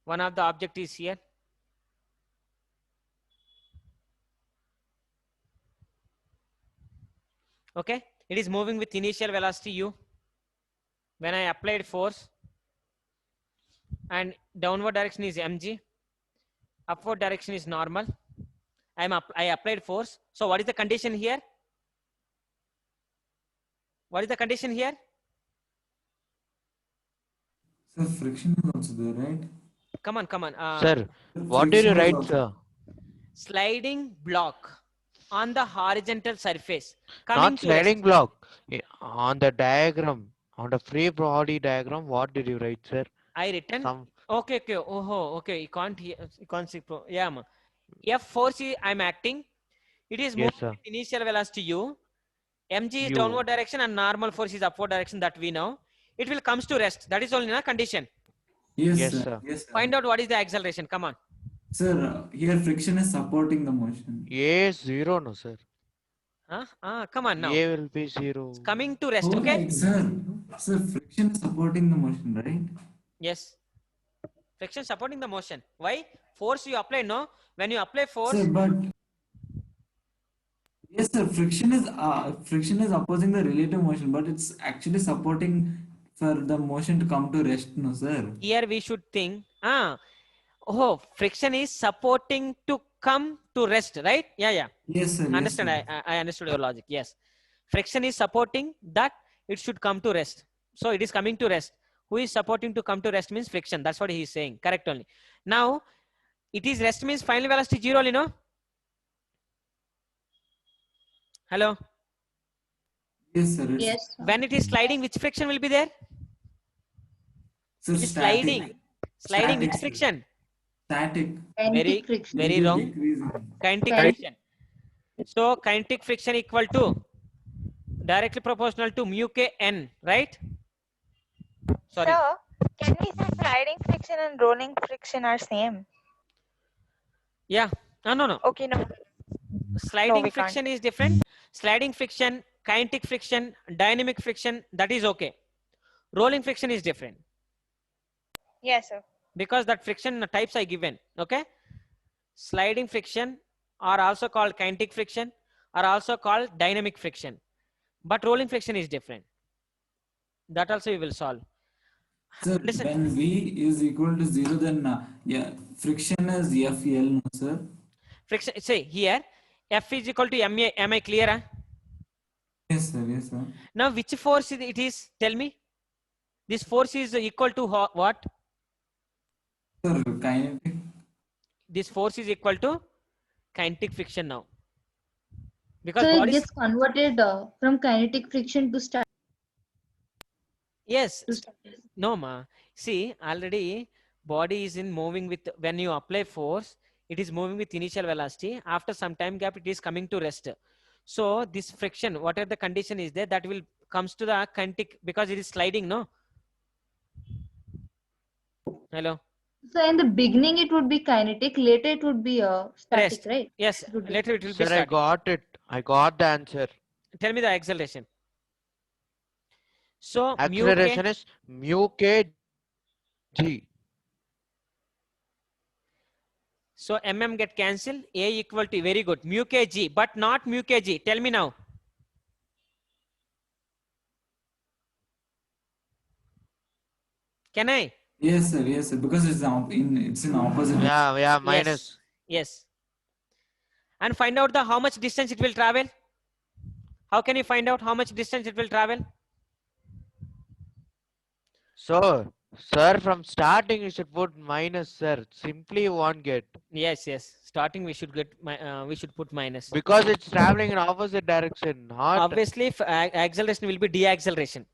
One of the object is here. Okay, it is moving with initial velocity u. When I applied force, and downward direction is mg, upward direction is normal. I applied force. So what is the condition here? What is the condition here? So friction is also there, right? Come on. Sir, what did you Friction is write, also- sir? Sliding block on the horizontal surface. Not To sliding rest. block. On the diagram, on the free body diagram, what did you write, sir? I written. Some Okay. Oh, okay. You can't see. Yeah, ma. F force I'm acting. It is moving yes, sir. with initial velocity u. Mg is U. downward direction and normal force is upward direction that we know. It will comes to rest. That is only a condition. Yes, Yes, sir. sir. Yes, sir. Find out what is the acceleration. Come on. Sir, here friction is supporting the motion. A is 0, no, sir. Come on now. A will be 0. It's coming to rest. Oh, Okay. right, sir. Sir, friction is supporting the motion, right? Yes. Friction supporting the motion. Why? Force you apply, no? When you apply force, Sir, but yes, sir. Friction is opposing the relative motion, but it's actually supporting for the motion to come to rest, no, sir. here we should think, friction is supporting to come to rest, right? Yeah. Yes, sir. Understand? Yes, sir. I understood your logic. Yes. Friction is supporting that it should come to rest. So it is coming to rest. Who is supporting to come to rest means friction. That's what he is saying. Correct only. Now, it is rest means final velocity 0, you know? Hello? Yes, sir. Yes, sir. When it is sliding, which friction will be there? Sir, It is static. sliding. Sliding, which Static, sir. friction? Static. Kinetic friction. Very It is wrong. decreasing. Kinetic Kinetic. friction. So kinetic friction equal to directly proportional to mu k n, right? Sorry. Sir, can we say sliding friction and rolling friction are same? Yeah. No. Okay, no. Sliding we can't. friction is different. Sliding friction, kinetic friction, dynamic friction, that is okay. Rolling friction is different Yes, sir. because that friction types are given. Okay. Sliding friction are also called kinetic friction, are also called dynamic friction, but rolling friction is different. That also we will solve. Sir, Listen. when V is equal to 0, then friction is FL, no, sir. Friction. Say here, F is equal to ma. Am I clear? Huh? Yes, sir. Yes, sir. Now, which force it is? Tell me. This force is equal to what? Sir, kinetic. This force is equal to kinetic friction now. Because So it body gets converted from kinetic friction to static. yes. No, ma. See, already body is in moving with, when you apply force, it is moving with initial velocity. After some time gap, it is coming to rest. So this friction, whatever the condition is there, that will comes to the kinetic because it is sliding, no? Hello. So in the beginning it would be kinetic, later it would be static, Rest. right? Yes. It would be- Later it will be Sir, I static. got it. I got the answer. Tell me the acceleration. So mu k. Acceleration is mu k g. So mm get cancelled. A equal to, very good, mu k g, but not mu k g. Tell me now. Can I? Yes, sir. Yes, sir. Because it's in opposite. Yeah, minus. Yes. And find out the how much distance it will travel. How can you find out how much distance it will travel? So, sir, from starting you should put minus, sir. Simply you won't get. Yes. Starting we should get we should put minus. Because it's traveling in opposite direction, not. Obviously, acceleration will be deacceleration.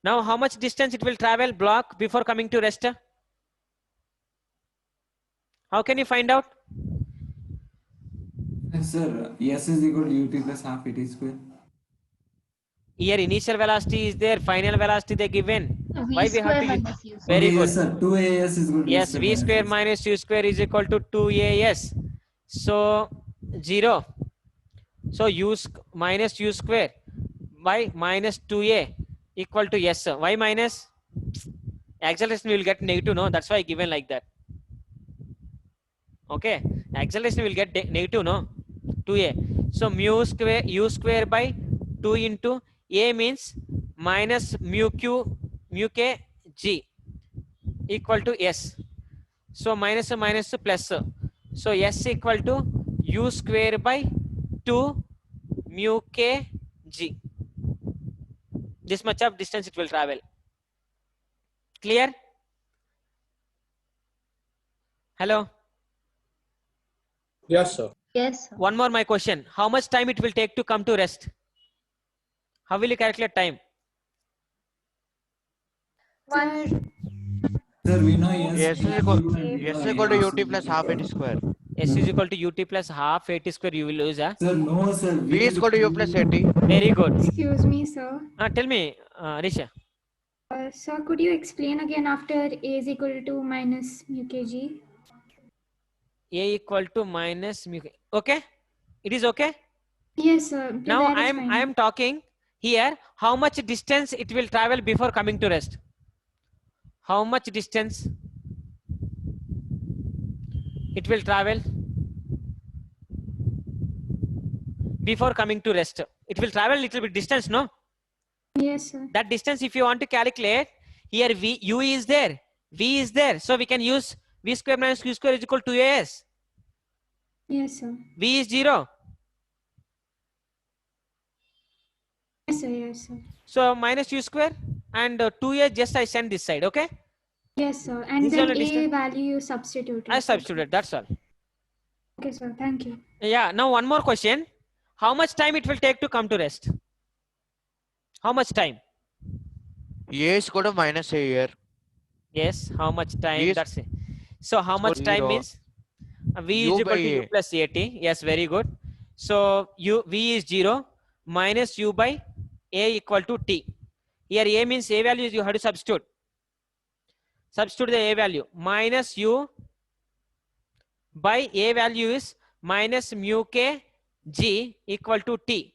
Now, how much distance it will travel block before coming to rest? How can you find out? Yes, sir. S is equal to ut plus half at square. Here initial velocity is there, final velocity they given. V Why we square have to use? minus U square. Very Okay, good. yes, sir. 2as is equal to Yes, v square minus u square is equal to 2as. So 0. So minus u square by minus 2a equal to yes. Sir. Why minus? Acceleration will get negative, no? That's why I given like that. Okay, acceleration will get negative, no? 2a. So mu square u square by 2 into a means minus mu k g equal to s. So minus plus. So s equal to u square by 2 mu k g. This much of distance it will travel. Clear? Hello. Yes, sir. Yes, sir. One more my question. How much time it will take to come to rest? How will you calculate time? Sir, we know S. S is equal to ut plus half at square. S is equal to ut plus half 80 square you will lose. Sir, no, sir. V is equal to u plus 80. Very good. Excuse me, sir. Tell me, Risha. Sir, could you explain again after A is equal to minus mu kg? A equal to minus mu. Okay? It is okay? Yes, sir. Now That is I fine. am talking here how much distance it will travel before coming to rest. How much distance it will travel before coming to rest? It will travel little bit distance, no? Yes, sir. That distance if you want to calculate, here u is there, v is there, so we can use v square minus q square is equal to as. Yes, sir. V is 0. Yes, sir. Yes, sir. So minus u square and 2a just I send this side, okay? Yes, sir. And This is then all a A distance. value you substitute. I substituted, that's all. Okay, sir. Thank you. Yeah, now one more question. How much time it will take to come to rest? How much time? A is equal to minus a here. Yes, how much time? Yes. That's it. So how much time 0. means? V U is equal by to u A. plus 80. Yes, very good. So v is 0 minus u by a equal to t. Here a means a value is you have to substitute. Substitute the a value. Minus u by a value is minus mu k g equal to t.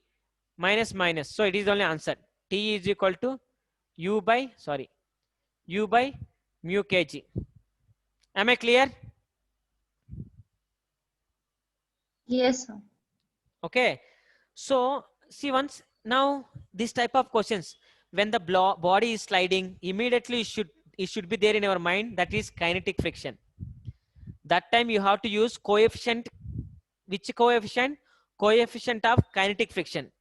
Minus. So it is only answer. T is equal to u by mu kg. Am I clear? Yes, sir. Okay. So see once now this type of questions when the body is sliding immediately it should be there in our mind, that is kinetic friction. That time you have to use coefficient. Which coefficient? Coefficient of kinetic friction.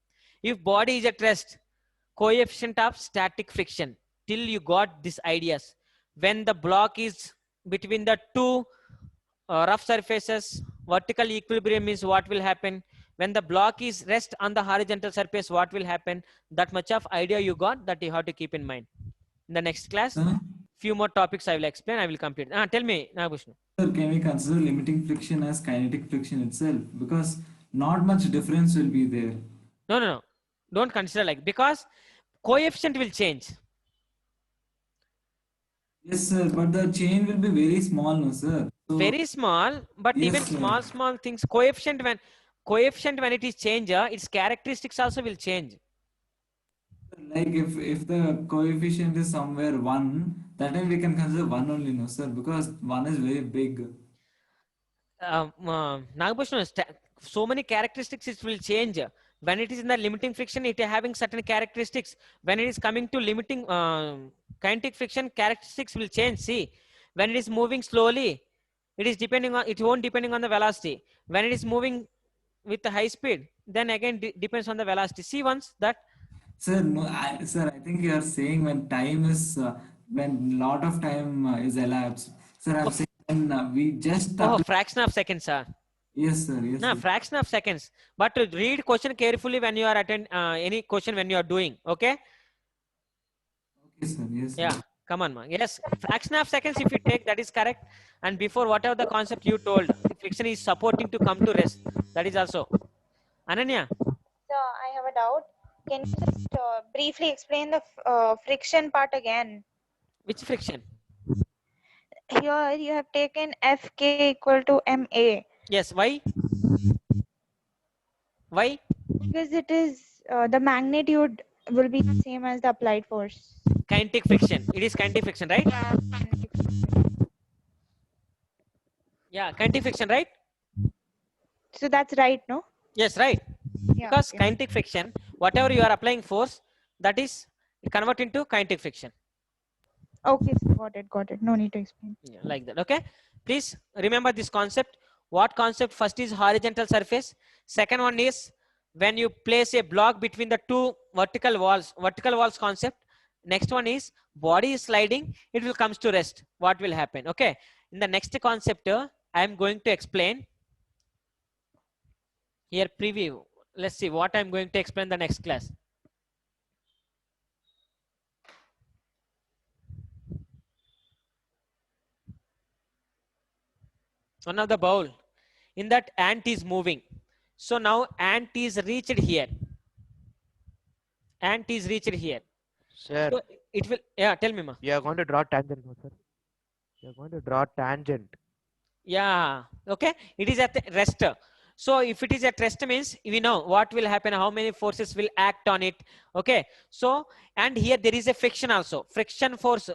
If body is at rest, coefficient of static friction. Till you got these ideas. When the block is between the two rough surfaces, vertical equilibrium means what will happen. When the block is rest on the horizontal surface, what will happen? That much of idea you got, that you have to keep in mind. In the next class, Few more topics I will explain. I will complete. Tell me, Nagabhushan. Sir, can we consider limiting friction as kinetic friction itself? Because not much difference will be there. No. Don't consider like, because coefficient will change. Yes, sir, but the chain will be very small, no, sir. So, Very small, but yes, even sir. small things, coefficient when it is change, its characteristics also will change. Like if the coefficient is somewhere 1, that time we can consider 1 only, no, sir, because 1 is very big. Nagabhushan, so many characteristics it will change. When it is in the limiting friction, it is having certain characteristics. When it is coming to limiting kinetic friction, characteristics will change. See, when it is moving slowly, it won't depending on the velocity. When it is moving with the high speed, then again depends on the velocity. See once that. Sir, no, sir, I think you are saying when time is when lot of time is elapsed. Sir, I'm saying when we just Fraction of seconds, sir. Yes, sir. Yes, No, sir. fraction of seconds. But to read question carefully when you are attend any question when you are doing. Okay. Okay, sir. Yes, Yeah. sir. Come on, man. Yes, fraction of seconds if you take, that is correct. And before whatever the concept you told, the friction is supporting to come to rest. That is also. Ananya. So I have a doubt. Can you just briefly explain the friction part again? Which friction? Here you have taken Fk equal to Ma. Yes. Why? Why? Because it is the magnitude will be the same as the applied force. Kinetic friction. It is kinetic friction, right? Yeah, kinetic friction, right? So that's right, no? Yes, right. Yeah, Because okay. kinetic friction, whatever you are applying force, that is convert into kinetic friction. Okay, so got it. No need to explain. Yeah, like that. Okay. Please remember this concept. What concept? First is horizontal surface. Second one is when you place a block between the two vertical walls concept. Next one is body is sliding, it will comes to rest. What will happen? Okay. In the next concept, I am going to explain here preview. Let's see what I'm going to explain the next class. One of the bowl. In that ant is moving. So now ant is reached here. Ant is reached here. Sir, So it will, yeah, tell me, ma. you are going to draw tangent, no, sir. You are going to draw tangent. Yeah, okay. It is at rest. So if it is at rest means we know what will happen, how many forces will act on it. Okay. So, and here there is a friction also. Friction force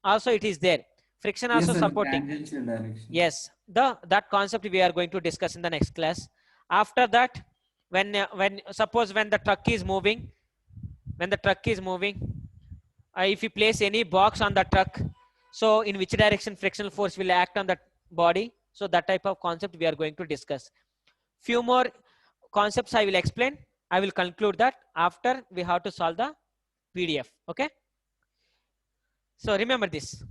also it is there. Friction also Yes, sir, supporting. tangential direction. Yes, that concept we are going to discuss in the next class. After that, when suppose when the truck is moving, if you place any box on the truck, so in which direction frictional force will act on that body. So that type of concept we are going to discuss. Few more concepts I will explain. I will conclude that after we have to solve the PDF. Okay. So remember this.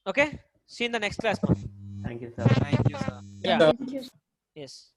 Okay. See you in the next class. Thank you, sir. Thank you, sir. Yeah. Thank you. Yes.